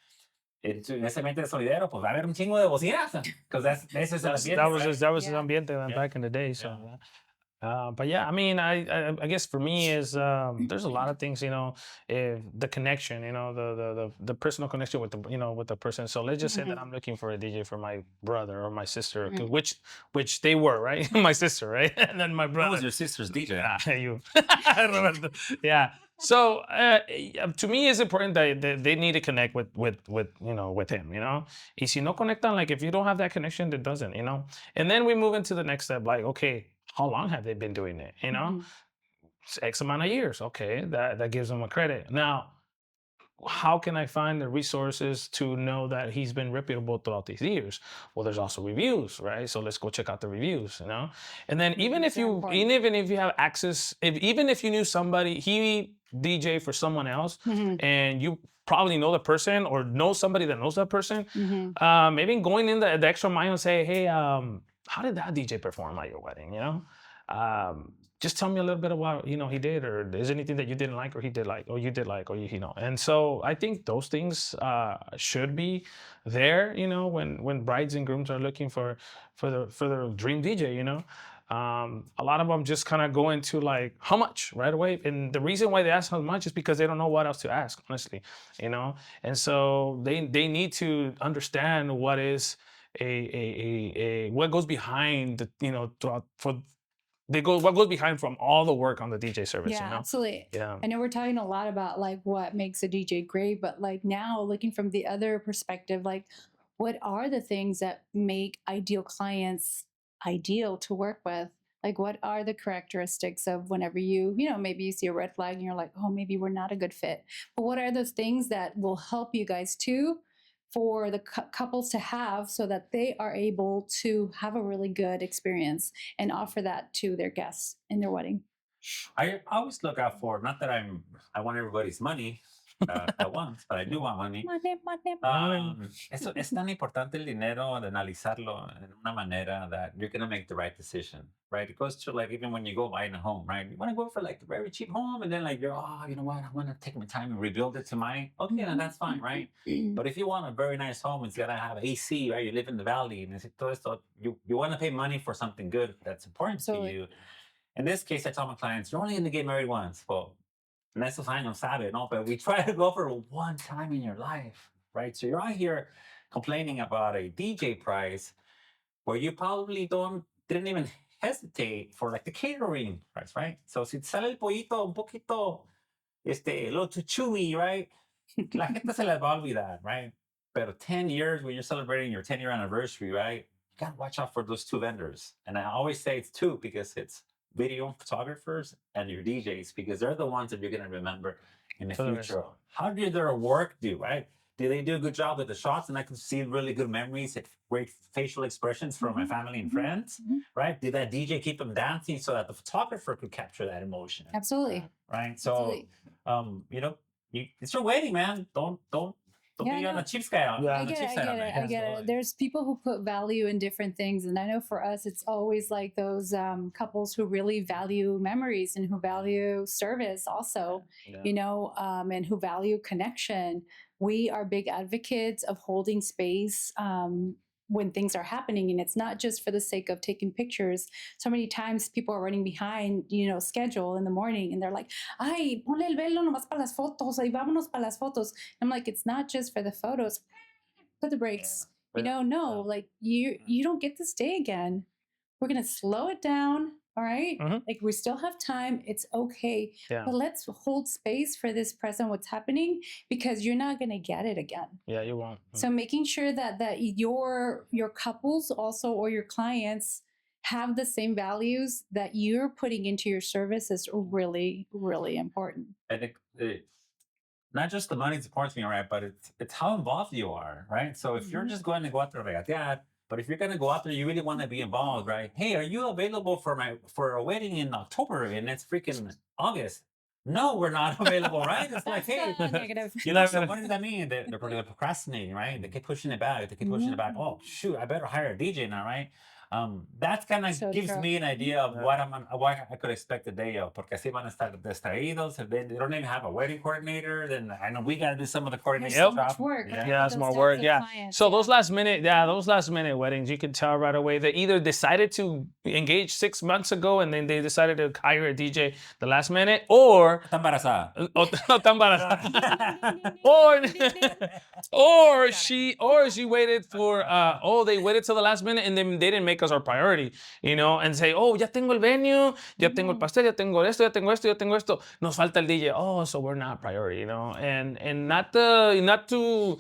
en ese ambiente de sonidero, pues va a haber un chingo de bocinas, because ese es el ambiente. That was his ambiente back in the day, so... Yeah. But yeah, I mean, I guess for me is there's a lot of things, you know, the connection, you know, the personal connection with the person. So let's just say that I'm looking for a DJ for my brother or my sister, which they were, right? My sister, right? And then my brother. Who was your sister's DJ? You. Roberto. Yeah. So to me, it's important that they need to connect with him, you know. Y si no conectan, like if you don't have that connection, it doesn't, you know. And then we move into the next step, like okay. How long have they been doing it? You know, X amount of years. Okay, that gives them a credit. Now, how can I find the resources to know that he's been reputable throughout these years? Well, there's also reviews, right? So let's go check out the reviews, you know. And then even if you have access, even if you knew somebody, he DJ for someone else, and you probably know the person or know somebody that knows that person, maybe going in the extra mile and say, hey, how did that DJ perform at your wedding? You know, just tell me a little bit about, he did, or is there anything that you didn't like, or he did like, or you did like, or and so I think those things should be there, when brides and grooms are looking for the dream DJ, a lot of them just kind of go into like how much right away, and the reason why they ask how much is because they don't know what else to ask, honestly, and so they need to understand what is what goes behind throughout for what goes behind from all the work on the DJ service, Yeah, absolutely. Yeah. I know we're talking a lot about like what makes a DJ great, but like now looking from the other perspective, like what are the things that make ideal clients ideal to work with? Like what are the characteristics of whenever maybe you see a red flag and you're like, oh, maybe we're not a good fit. But what are those things that will help you guys too for the couples to have so that they are able to have a really good experience and offer that to their guests in their wedding? I always look out for, not that I want everybody's money at once, but I do want money. Es tan importante el dinero de analizarlo en una manera that you're going to make the right decision, right? It goes to like, even when you go buying a home, right? You want to go for like a very cheap home, and then like you're, you know what? I want to take my time and rebuild it to mine. Okay, then that's fine, right? But if you want a very nice home, it's got to have AC, right? You live in the valley, and todo esto, you want to pay money for something good that's important to you. In this case, I tell my clients, you're only going to get married once. Well, and that's fine, no sabe, no? But we try to go for one time in your life, right? So you're out here complaining about a DJ price where you probably didn't even hesitate for like the catering price, right? So si te sale el pollito un poquito, a little too chewy, right? La gente se les va a olvidar, right? But 10 years, when you're celebrating your 10-year anniversary, right? You gotta watch out for those two vendors. And I always say it's two because it's video photographers and your DJs, because they're the ones that you're gonna remember in the future. How did their work do, right? Did they do a good job with the shots? And I could see really good memories, great facial expressions from my family and friends, right? Did that DJ keep them dancing so that the photographer could capture that emotion? Absolutely. Right. So, it's your wedding, man. Don't be on a cheap scale. I get it. There's people who put value in different things, and I know for us, it's always like those couples who really value memories and who value service, also, and who value connection. We are big advocates of holding space when things are happening, and it's not just for the sake of taking pictures. So many times people are running behind, schedule in the morning, and they're like, "Ay, ponle el velo nomás para las fotos, ay, vámonos para las fotos." I'm like, it's not just for the photos. Put the brakes. No, like you don't get to stay again. We're gonna slow it down. All right. Like we still have time. It's okay. Yeah. But let's hold space for this present, what's happening, because you're not gonna get it again. Yeah, you won't. So making sure that your couples also, or your clients, have the same values that you're putting into your service is really, really important. And not just the money's important to me, right? But it's how involved you are, right? So if you're just going to go out there regatear, but if you're going to go out there, you really want to be involved, right? Hey, are you available for a wedding in October and it's freaking August? No, we're not available, right? It's like, hey, negative. So what does that mean? They're procrastinating, right? They keep pushing it back. Oh, shoot, I better hire a DJ now, right? That kind of gives me an idea of what I could expect the day of, porque así van a estar distraídos. If they don't even have a wedding coordinator, then I know we got to do some of the coordination There's so stuff. much work. Yeah, it's more work. Yeah. So those last minute weddings, you can tell right away they either decided to engage 6 months ago and then they decided to hire a DJ the last minute, or Está embarazada. or she waited for they waited till the last minute and then they didn't make us our priority, and say, oh, ya tengo el venue, ya tengo el pastel, ya tengo esto, nos falta el DJ. Oh, so we're not priority, and not to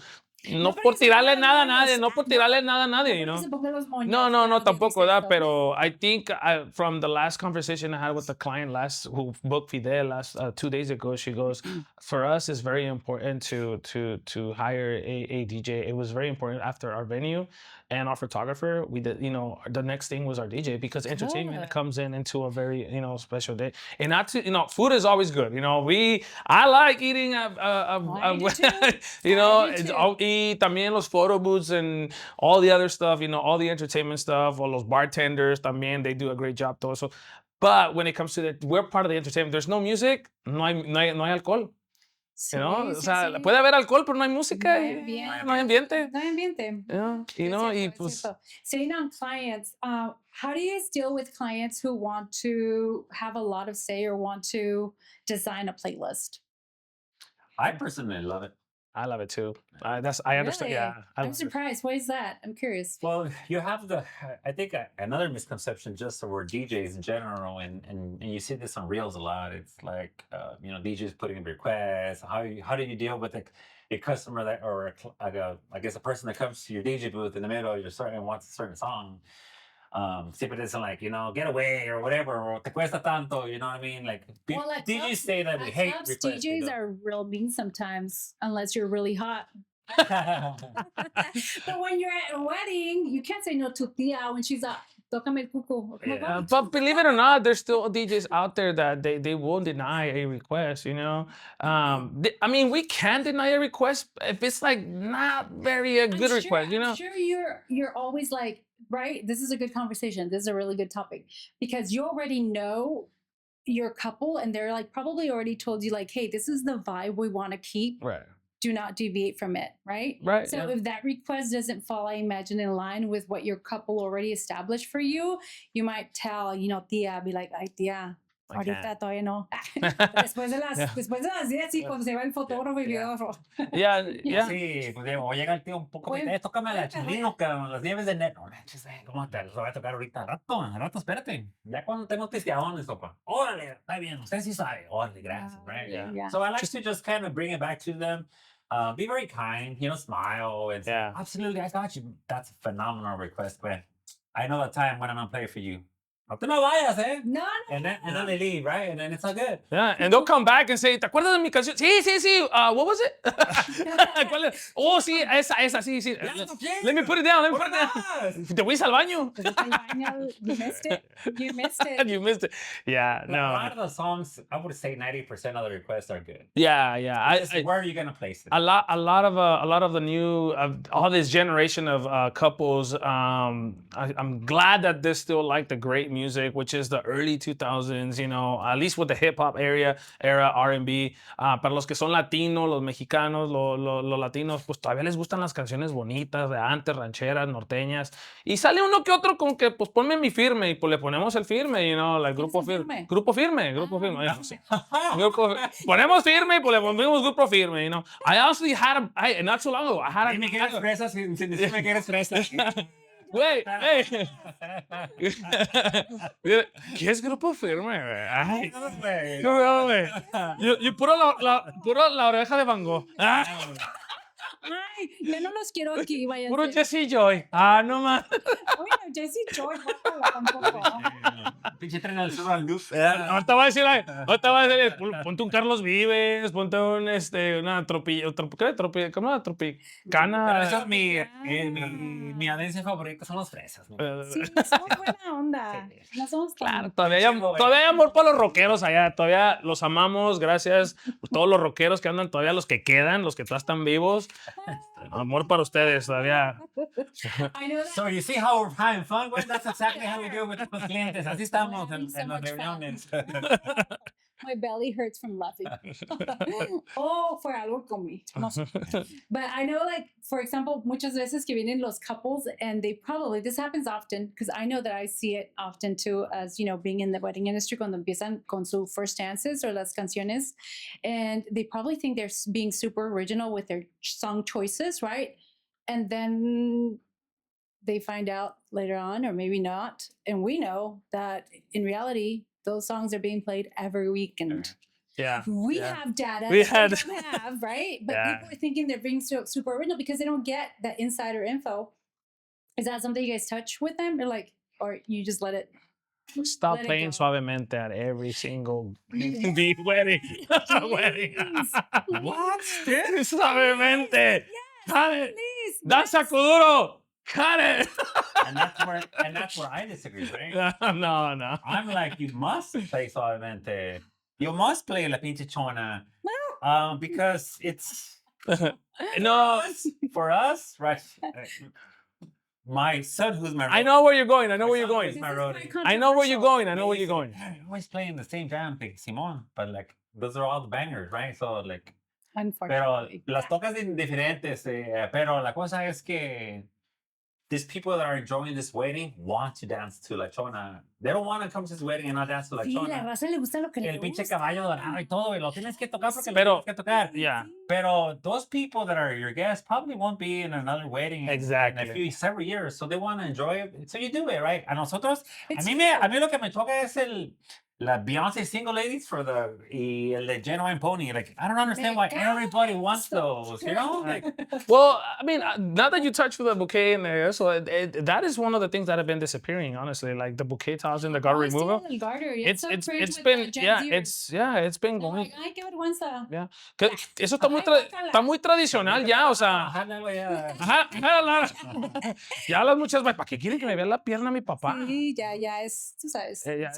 no por tirarle nada a nadie, No, tampoco that. Pero I think from the last conversation I had with the client who booked Fidel 2 days ago, she goes, for us, it's very important to hire a DJ. It was very important after our venue and our photographer. We did, the next thing was our DJ, because entertainment comes into a very, special day. And not to, food is always good. I like eating, y también los photo booths and all the other stuff, all the entertainment stuff, or los bartenders también, they do a great job too. So But when it comes to we're part of the entertainment. There's no music, no hay alcohol. You know, o sea, puede haber alcohol, pero no hay música, no hay ambiente. No hay ambiente. Yeah, you know, y pues, Saying on clients, how do you guys deal with clients who want to have a lot of say or want to design a playlist? I personally love it. I love it too. I understand. Really? Yeah, I'm surprised. Why is that? I'm curious. Well, you have I think another misconception just over DJs in general, and you see this on Reels a lot. It's like, DJs putting in requests. How do you deal with a customer that, or I guess a person that comes to your DJ booth in the middle of your set and wants a certain song? Siempre dicen like, get away or whatever, or te cuesta tanto, you know what I mean? Like, DJs say that we hate clubs, requests. DJs are real mean sometimes, unless you're really hot. But when you're at a wedding, you can't say no to tia when she's like, tócame el cuco. but believe it or not, there's still DJs out there that they won't deny a request. I mean, we can deny a request if it's like not very a good request. I'm sure you're always like, right? This is a good conversation. This is a really good topic because you already know your couple, and they're like probably already told you like, hey, this is the vibe we want to keep. Right. Do not deviate from it, right? Right. So if that request doesn't fall, I imagine, in line with what your couple already established for you, you might tell, tia, be like, ay, tia, ahorita todavía no. Después de las 10, sí, cuando se va el fotógrafo y videógrafo. Yeah. Sí, pues o llega el tío un poco, tócame la chalino, las nieves de net. No manches, ¿cómo te lo voy a tocar ahorita? Al rato, espérate. Ya cuando tengo pisteadones, sopa. Órale, está bien, usted sí sabe. Órale, gracias, right? Yeah. So I like to just kind of bring it back to them. Be very kind, smile. And say, absolutely, I got you. That's a phenomenal request, but I know the time when I'm going to play for you. No te me vayas, eh? No. And then they leave, right? And then it's all good. Yeah, and they'll come back and say, ¿te acuerdas de mi canción? Sí. What was it? ¿Cuál es? Oh, sí, esa, sí. Let me put it down. Te voy al baño. You missed it. You missed it. Yeah, no. A lot of the songs, I would say 90% of the requests are good. Yeah. Where are you gonna place it? A lot of the new, all this generation of couples. I'm glad that they still like the great music, which is the early 2000s. At least with the hip hop era R&B. Para los que son latinos, los mexicanos, los latinos, pues todavía les gustan las canciones bonitas de antes, rancheras, norteñas. Y sale uno que otro con que, pues ponme mi firme, y pues le ponemos el firme, el grupo firme. Grupo firme. Ponemos firme y pues le ponemos grupo firme, I also had not so long ago, I had Dime que eres fresa sin decirme que eres fresa. Wait, hey. ¿Qué es grupo firme, güey? Ay, güey. Puro la oreja de Van Gogh. Ay, yo no los quiero aquí, vaya. Puro Jesse Joy. No más. Oye, Jesse Joy, tampoco. Pinche tren al sur al luz. No te voy a decir, ponte un Carlos Vives, ponte una tropicana. Esa es mi adencia favorita, son los fresas. Sí, somos buena onda. No somos claro, todavía hay amor para los rockeros allá, todavía los amamos, gracias por todos los rockeros que andan, todavía los que quedan, los que todavía están vivos. Amor para ustedes todavía. So you see how we're having fun? Well, that's exactly how we do with los clientes. Así estamos en las reuniones. My belly hurts from laughing. Oh, fue algo comí. No sé. But I know, like, for example, muchas veces que vienen los couples and this happens often, because I know that I see it often too, as, being in the wedding industry, cuando empiezan con su first dances or las canciones, and they probably think they're being super original with their song choices, right? And then they find out later on, or maybe not, and we know that in reality, those songs are being played every weekend. Yeah. We have data we don't have, right? But people are thinking they're being super original because they don't get that insider info. Is that something you guys touch with them? Or you just let it stop playing Suavemente at every single wedding. What? Suavemente. Yes, Cut it. please. Danza Kuduro. Cut it. And that's where I disagree, right? No. I'm like, you must play Suavemente. You must play La Pinche Chona. Because it's no for us, right? my son, who's my I know where you're going. I know where you're son, going. who's This my is roadie. quite I know where you're controversial. going. I know where you're going. You're always playing the same jam, like Simon, but like those are all the bangers, right? So like, pero Unfortunately. las tocas diferentes, pero la cosa es que these people that are enjoying this wedding want to dance to La Chona. They don't want to come to this wedding and not dance to La Sí, la Chona. raza le gusta lo que le El pinche gusta. caballo dorado y todo, y lo tienes que tocar porque Pero- lo tienes que tocar. Yeah. Pero those people that are your guests probably won't be in another wedding Exactly. in a few several years, so they want to enjoy it. So you do it, right? A nosotros, It's a mí lo que me choca es la Beyonce single ladies for y el de Genuine Pony. Like, I don't understand why everybody wants those, you know? Like, Well, I mean, now that you touched with the bouquet in there, so that is one of the things that have been disappearing, honestly. Like the bouquet toss and the garter removal. El garter. It's so cringe it's with been the Gen Zers. it's been They're going. like, ay, qué vergüenza. Yeah. Que eso está está muy tradicional ya, o sea. ajá, ya. Ajá, ya las muchas, ¿para qué quieren que me vea la pierna mi papá? Sí, ya es, tú sabes. Yeah,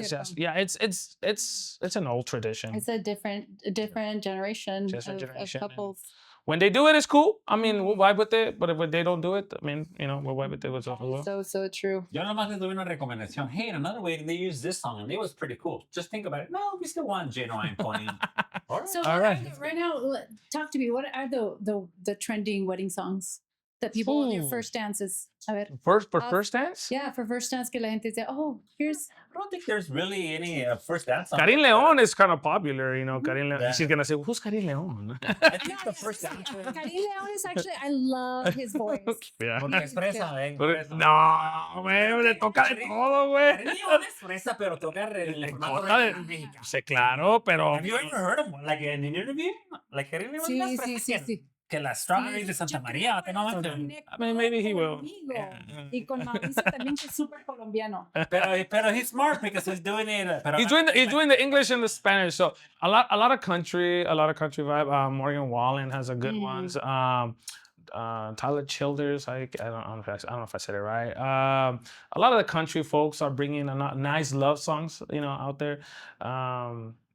it's an old tradition. It's a different generation Different of generation, and- couples. When they do it, it's cool. I mean, we'll vibe with it. But if they don't do it, I mean, you know, we'll vibe with it as well. So true. Yo nomás les doy una recomendación. Hey, in another way, they use this song and it was pretty cool. Just think about it. No, we still want Genuine Pony. All right. So All what right. are right now, talk to me. What are the trending wedding songs that people on your Ooh. first dances? A ver. First Uh, first dance? Yeah, for first dance que la gente dice, oh, here's I don't think there's really any first dance song. Karin Leon is kind of popular, you know. Karin Leon. Yeah. She's gonna say, "Who's Karin Leon?" I think the first dance. Karim Leon is actually, I love his voice. Yeah. Porque es fresa, But- fresa. No, güey, le toca de todo, güey. Karin Leon es fresa, pero toca el formato Toca de- regional mexicano. Sí, claro, pero. Have you ever heard him? Like in an interview? Like Karin Leon es más Sí, fresa sí, que- sí. que las strawberries de Sí, Santa yo María. creo No, que no, conectó I mean, maybe he will. conmigo. Yeah. Y con Mauricio también, que es súper colombiano. pero he's smart because he's doing it. Pero He's doing the English and the Spanish. So a lot of country vibe. Morgan Wallen has a good Mhm. ones. Tyler Childers, I don't know if I said it right. A lot of the country folks are bringing nice love songs, you know, out there.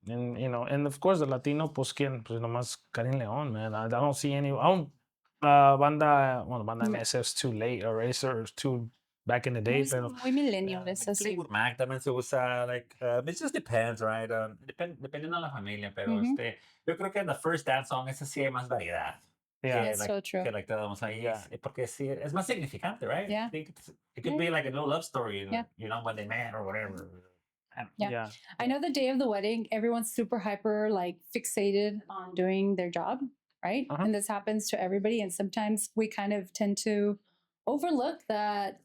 And you know, and of course the Latino, pues quién, pues nomás Karin Leon, man. I don't see any. Banda MS is too late, or Racer is too back in the day, pero. Muy millennial, es así. Fleetwood Mac también se usa, like, it just depends, right? Dependiendo de la familia, pero Mhm. yo creo que en the first dance song, ese sí hay más variedad. Yeah. That's so true. Que like todos ahí, Yeah. porque sí, es más significante, right? Yeah. I think it could be like a little love story, Yeah. you know, when they met or whatever. Yeah. Yeah. I know the day of the wedding, everyone's super hyper, like fixated on doing their job, right? Uh-huh. And this happens to everybody. And sometimes we kind of tend to overlook that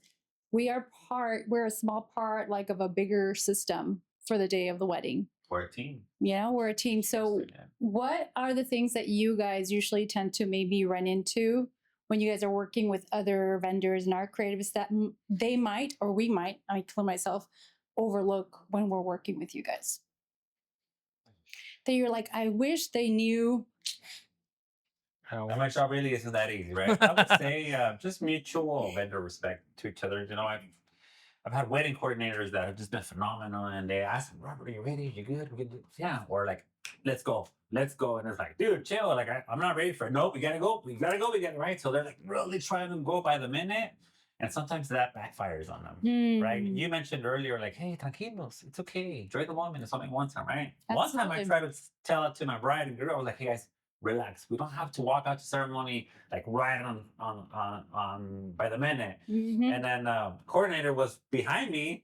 we're a small part, like, of a bigger system for the day of the wedding. Or a team. You know, we're a team. So Yeah. what are the things that you guys usually tend to maybe run into when you guys are working with other vendors and our creatives that they might, or we might, I include myself, overlook when we're working with you guys? That you're like, I wish they knew. My job really isn't that easy, right? I would say just mutual vendor respect to each other. You know, I've had wedding coordinators that have just been phenomenal, and they ask, Robert, are you ready? You good? We good? Yeah. Or like, let's go. And it's like, dude, chill. Like, I'm not ready for it. Nope, we gotta go. We gotta go. Right. So they're like really trying to go by the minute. And sometimes that backfires on them, right? Hmm. You mentioned earlier, like, hey, tranquilos, it's okay. Enjoy the moment. It's only one time, right? One time I Absolutely. tried to tell it to my bride and girl, I was like, hey guys, relax. We don't have to walk out to ceremony like right on by the minute. Mhm. And then coordinator was behind me,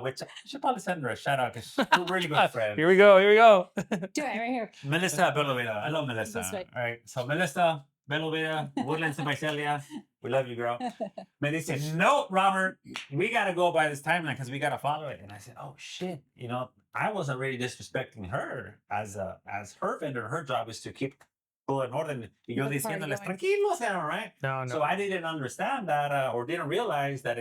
which I should probably send her a shout out because we're really good friends. Here we go. Do it right here. Melissa Belovita. I love Melissa. This way. All right. So Melissa Belovita, Woodlands and Visalia. We love you, girl. Me dice, no, Robert, we got to go by this timeline because we got to follow it. And I said, oh, shit. You know, I wasn't really disrespecting her as her vendor. Her job is to keep todo en orden. Y yo The party diciéndoles, going. tranquilos, right? No, So I didn't understand that or didn't realize that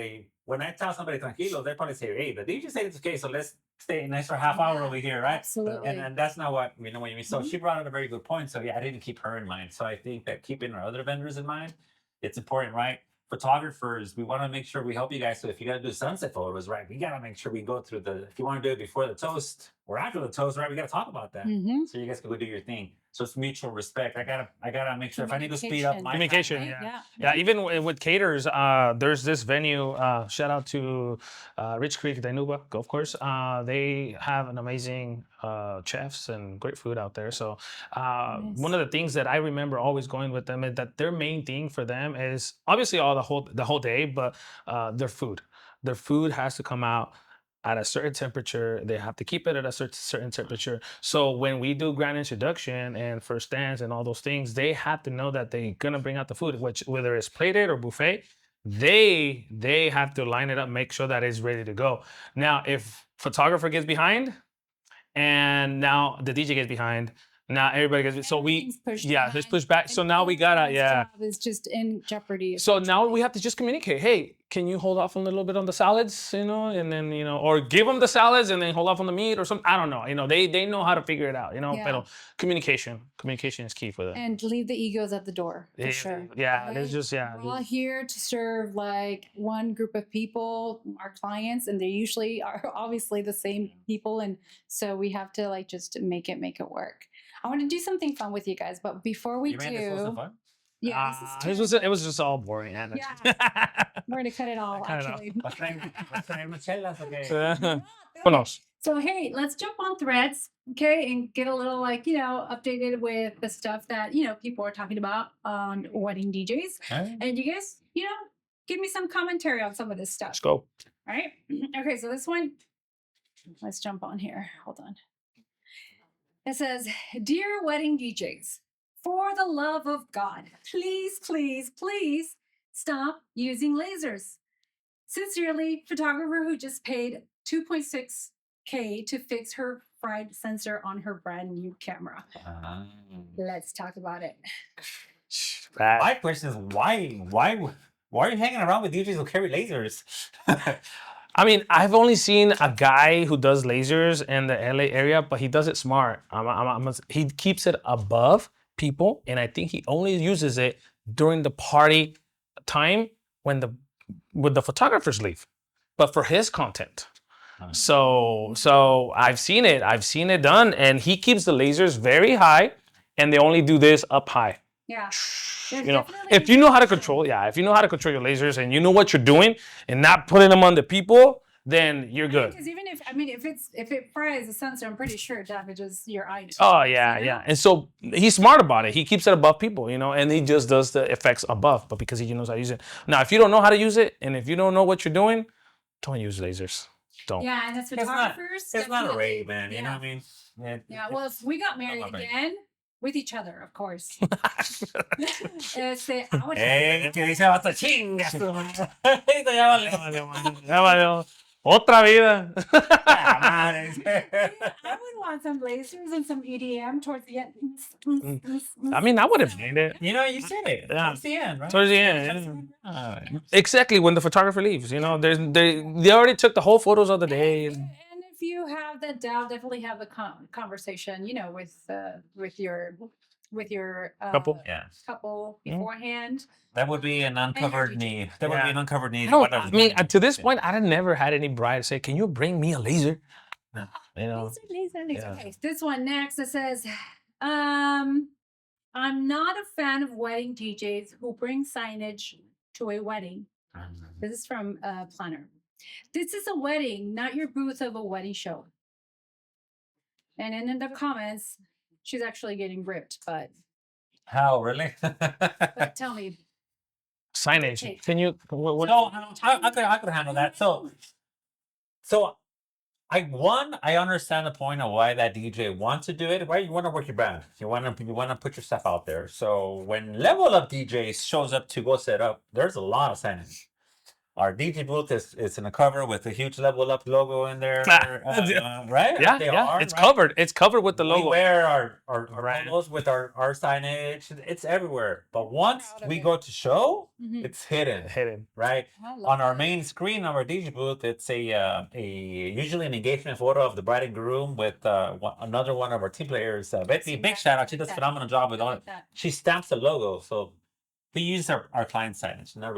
when I tell somebody tranquilo, they probably say, hey, the DJ said it's okay, so let's stay an extra half hour Yeah, over here, right? Absolutely. And that's not what you know what you mean. So Mhm. she brought up a very good point. So yeah, I didn't keep her in mind. So I think that keeping our other vendors in mind, it's important, right? Photographers, we want to make sure we help you guys. So if you got to do sunset photos, right, we got to make sure we go through if you want to do it before the toast we're after the toast, right? We gotta talk about that. Mhm. So you guys can go do your thing. So it's mutual respect. I gotta make sure if I need to speed up my Communication, time, yeah. Yeah. Even with caterers, there's this venue. Shout out to Rich Creek Dinuba Golf Course. They have an amazing chefs and great food out there. So one of the things that I remember always going with them is that their main thing for them is obviously all the whole day, but their food. Their food has to come out at a certain temperature. They have to keep it at a certain temperature. So when we do grand introduction and first dance and all those things, they have to know that they're gonna bring out the food, which whether it's plated or buffet, they have to line it up, make sure that it's ready to go. Now, if photographer gets behind and now the DJ gets behind, now everybody gets so we Everything's pushed there's back, pushback. So and now we gotta everyone's yeah. job is just in jeopardy. So now we have to just communicate. Hey, can you hold off a little bit on the salads, and then or give them the salads and then hold off on the meat or something. I don't know. They know how to figure it out. Yeah. But communication is key for them. And leave the egos at the door for Yeah, sure. yeah, there's right? just We're all here to serve like one group of people, our clients, and they usually are obviously the same people, and so we have to like just make it work. I want to do something fun with you guys, but before we You made this wasn't fun? yeah, it was just all boring. And we're gonna cut it all Cut it off. actually. Let's try unas chelas, okay? Vámonos. So hey, let's jump on Threads, okay, and get a little updated with the stuff that people are talking about on wedding DJs, and you guys give me some commentary on some of this stuff. Let's go. All right. Okay, so this one, let's jump on here. Hold on. It says, "Dear wedding DJs, for the love of God, please, please, please stop using lasers. Sincerely, photographer who just paid $2.6K to fix her fried sensor on her brand new camera." Let's talk about it. My question is why are you hanging around with DJs who carry lasers? I mean, I've only seen a guy who does lasers in the LA area, but he does it smart. He keeps it above people, and I think he only uses it during the party time when the photographers leave, but for his content. So I've seen it done, and he keeps the lasers very high, and they only do this up high. Yeah. If you know how to control your lasers and you know what you're doing and not putting them on the people, then you're good. Because even if it fries the sensor, I'm pretty sure it damages your eye. Oh yeah. And so he's smart about it. He keeps it above people, and he just does the effects above, but because he knows how to use it. Now, if you don't know how to use it and if you don't know what you're doing, don't use lasers. Don't. Yeah, and that's photographers. It's not a rave, man. You know what I mean? Yeah. Well, if we got married again. With each other, of course. I would ¿Qué dice vato? Chinga su madre. Esto ya vale. Ya valió. Otra vida. I would want some lasers and some EDM towards the end. I mean, I would have made it. You said it. Yeah. Towards the end, right? Towards the end. Exactly, when the photographer leaves. They already took the whole photos of the day. And if you have that doubt, definitely have a conversation, with your Couple. couple beforehand. That would be an uncovered need. That would be an uncovered need. I mean, to this point, I never had any bride say, "Can you bring me a laser?" Laser. Yeah. Okay, this one next. It says, "I'm not a fan of wedding DJs who bring signage to a wedding." This is from Planner. "This is a wedding, not your booth of a wedding show." And in the comments, she's actually getting ripped, but How, really? but tell me. Signage. Okay. Can you? What? I could handle that. So I understand the point of why that DJ wants to do it. Right? You want to work your brand. You want to put your stuff out there. So when Level Up DJs shows up to go set up, there's a lot of signage. Our DJ booth is in a cover with a huge Level Up logo in there, right? Yeah. It's covered. It's covered with the logo. We wear our logos with our signage. It's everywhere. But once we go to show, it's hidden. Right? On our main screen of our DJ booth, it's a usually an engagement photo of the bride and groom with another one of our team players, Betty. Big shout out. She does a phenomenal job with all it. She stamps the logo. So we use our client signage, not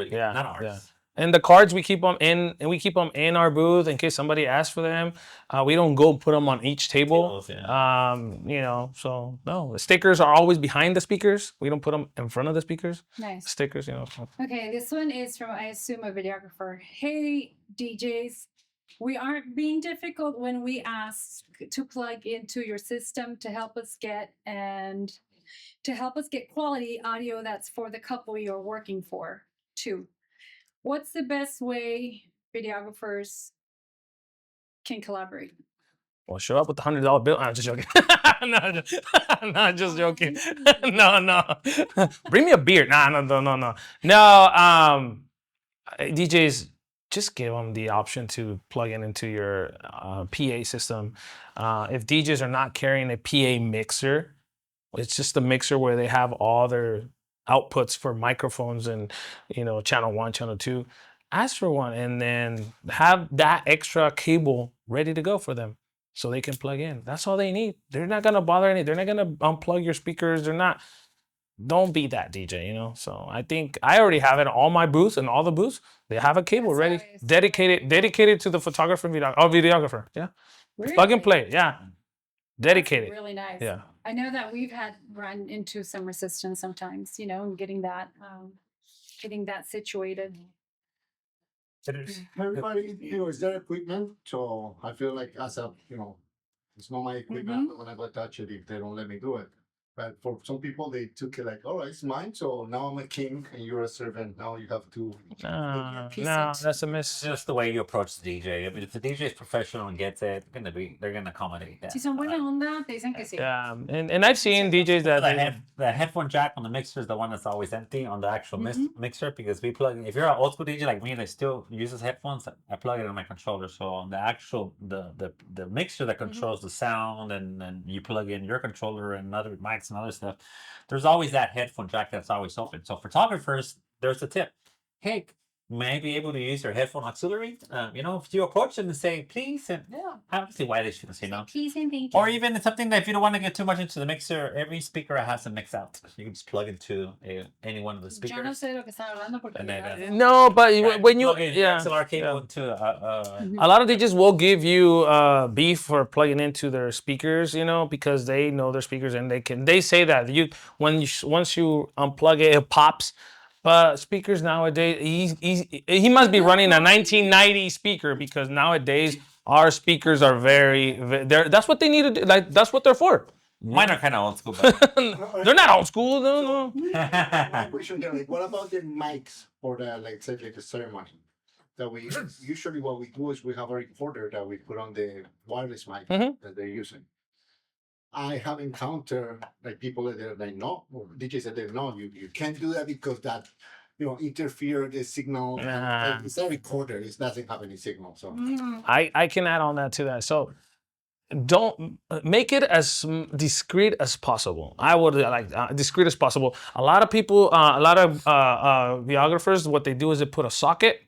ours. Yeah. And the cards we keep them in, and we keep them in our booth in case somebody asks for them. We don't go put them on each table. You know, so no, the stickers are always behind the speakers. We don't put them in front of the speakers. Nice. Stickers, you know. Okay, this one is from, I assume, a videographer. Hey, DJs, we aren't being difficult when we ask to plug into your system to help us get quality audio that's for the couple you're working for, too. What's the best way videographers can collaborate? Well, show up with the $100 bill. I'm just joking. No, just joking. No. Bring me a beer. No. DJs, just give them the option to plug into your PA system. If DJs are not carrying a PA mixer, it's just a mixer where they have all their outputs for microphones and, you know, channel 1, channel 2. Ask for one and then have that extra cable ready to go for them so they can plug in. That's all they need. They're not going to bother any. They're not going to unplug your speakers. Don't be that DJ, you know? So I think I already have it in all my booths and all the booths. They have a cable ready, dedicated to the photographer, videographer. Yeah. Really? Plug and play. Yeah. Dedicated. That's really nice. Yeah. I know that we've had run into some resistance sometimes, you know, and getting that situated. Everybody, you know, is their equipment. So I feel like as a, you know, it's not my equipment. I'm not gonna go touch it if they don't let me do it. But for some people, they took it like, all right, it's mine. So now I'm a king and you're a servant. Now you have to. No, that's a miss. Just the way you approach the DJ. I mean, if the DJ is professional and gets it, they're gonna accommodate that. Si son buena onda, te dicen que sí. Yeah, and I've seen DJs that The headphone jack on the mixer is the one that's always empty on the actual mixer because we plug. If you're an old school DJ like me that still uses headphones, I plug it in my controller. So on the actual the mixer that controls the sound and you plug in your controller and other mics and other stuff, there's always that headphone jack that's always open. So photographers, there's a tip. Hey, may I be able to use your headphone auxiliary? You know, if you approach them and say please, and I don't see why they shouldn't say no. Please and thank you. Or even something that if you don't want to get too much into the mixer, every speaker has a mix out. You can just plug into any one of the speakers. Yo no sé lo que están hablando porque And then, no, but when you plug in XLR cable into a lot of DJs will give you beef for plugging into their speakers, you know, because they know their speakers and they say that once you unplug it, it pops. But speakers nowadays, he must be running a 1990 speaker because nowadays our speakers are that's what they need to do. Like that's what they're for. mine are kind of old school, but They're not old school. No. My question, like, what about the mics for the like say like the ceremony? That we usually what we do is we have a recorder that we put on the wireless mic that they're using. I have encountered like people that they're like no, or DJs that they're no, you can't do that because that interfere the signal. Nah. It's a recorder. It doesn't have any signal. So I can add on that to that. So don't make it as discreet as possible. I would like discreet as possible. A lot of people, a lot of videographers, what they do is they put a socket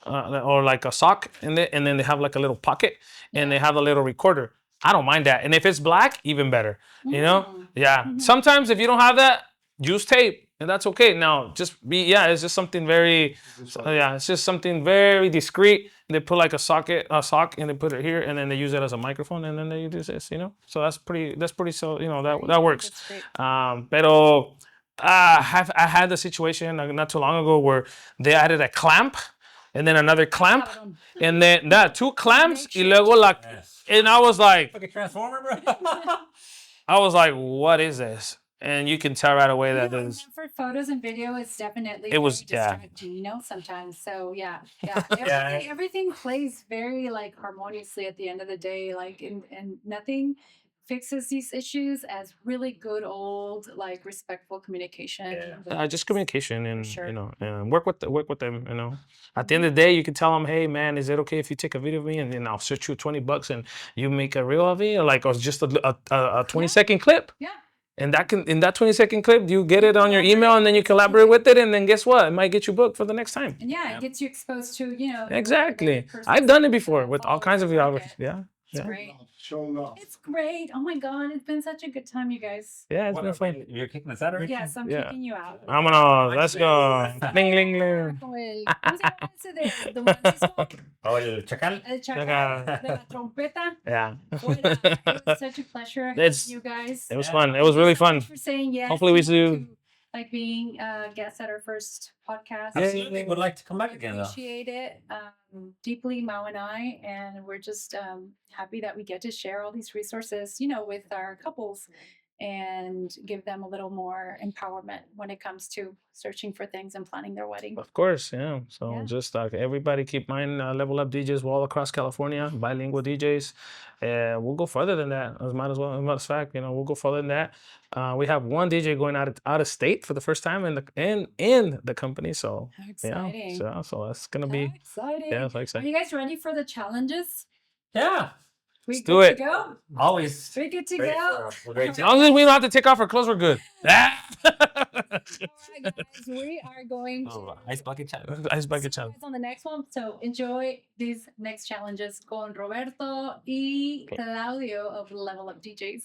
or like a sock in it, and then they have like a little pocket, and they have a little recorder. I don't mind that, and if it's black, even better. You know, yeah. Sometimes if you don't have that, use tape, and that's okay. Now, it's just something very, it's just something very discreet. They put like a sock, and they put it here, and then they use it as a microphone, and then they do this, you know. So that's pretty. So you know that works. Pero I had the situation not too long ago where they added a clamp, and then another clamp, and then two clamps, y luego and I was like, like a transformer, bro. I was like, what is this? And you can tell right away that there's for photos and video, it's definitely distracting, you know, sometimes. So everything plays very like harmoniously at the end of the day, like and nothing fixes these issues as really good old like respectful communication. Just communication and you know, and work with them, you know. At the end of the day, you can tell them, hey man, is it okay if you take a video of me and then I'll search you $20 and you make a reel of it, or just a 20-second clip. Yeah. And in that 20-second clip, you get it on your email, and then you collaborate with it, and then guess what? It might get you booked for the next time. And it gets you exposed to, you know. Exactly. I've done it before with all kinds of videographers. Yeah. Great. show love. It's great. Oh my God, it's been such a good time, you guys. Yeah, it's What, been fun. You're kicking us out already? Yes, I'm Yeah. kicking you out. Vámonos, let's go. Ling, ling, ling. Como ¿cómo se llama ese de Don Francisco? Oh, el chacal. El chacal Chacal. de la trompeta. Yeah. Fuera. It was such a pleasure having It's- you guys. It was Yeah. fun. It was really fun. Thanks for saying yes. Hopefully we you know, do- to, like being guests at our first podcast. Absolutely. Would like to come back We again, though. appreciate it deeply, Mao and I, and we're just happy that we get to share all these resources, you know, with our couples and give them a little more empowerment when it comes to searching for things and planning their wedding. Of course, yeah. So Yeah. just everybody keep mind Level Up DJs. We're all across California, bilingual DJs. We'll go further than that. As might as well. As a matter of fact, you know, we'll go further than that. We have one DJ going out of state for the first time in the company. So How yeah, exciting! so that's gonna How be exciting! yeah, it's like Are exciting. you guys ready for the challenges? Yeah. We Let's good do to it. go? Always. We good to Great go? for- great As long as we don't have to take off our clothes, we're good. Ah! All right, guys, we are going to Oh, ice bucket challenge. Ice see bucket you challenge. guys on the next one. So enjoy these next challenges con Roberto y Claudio of Level Up DJs.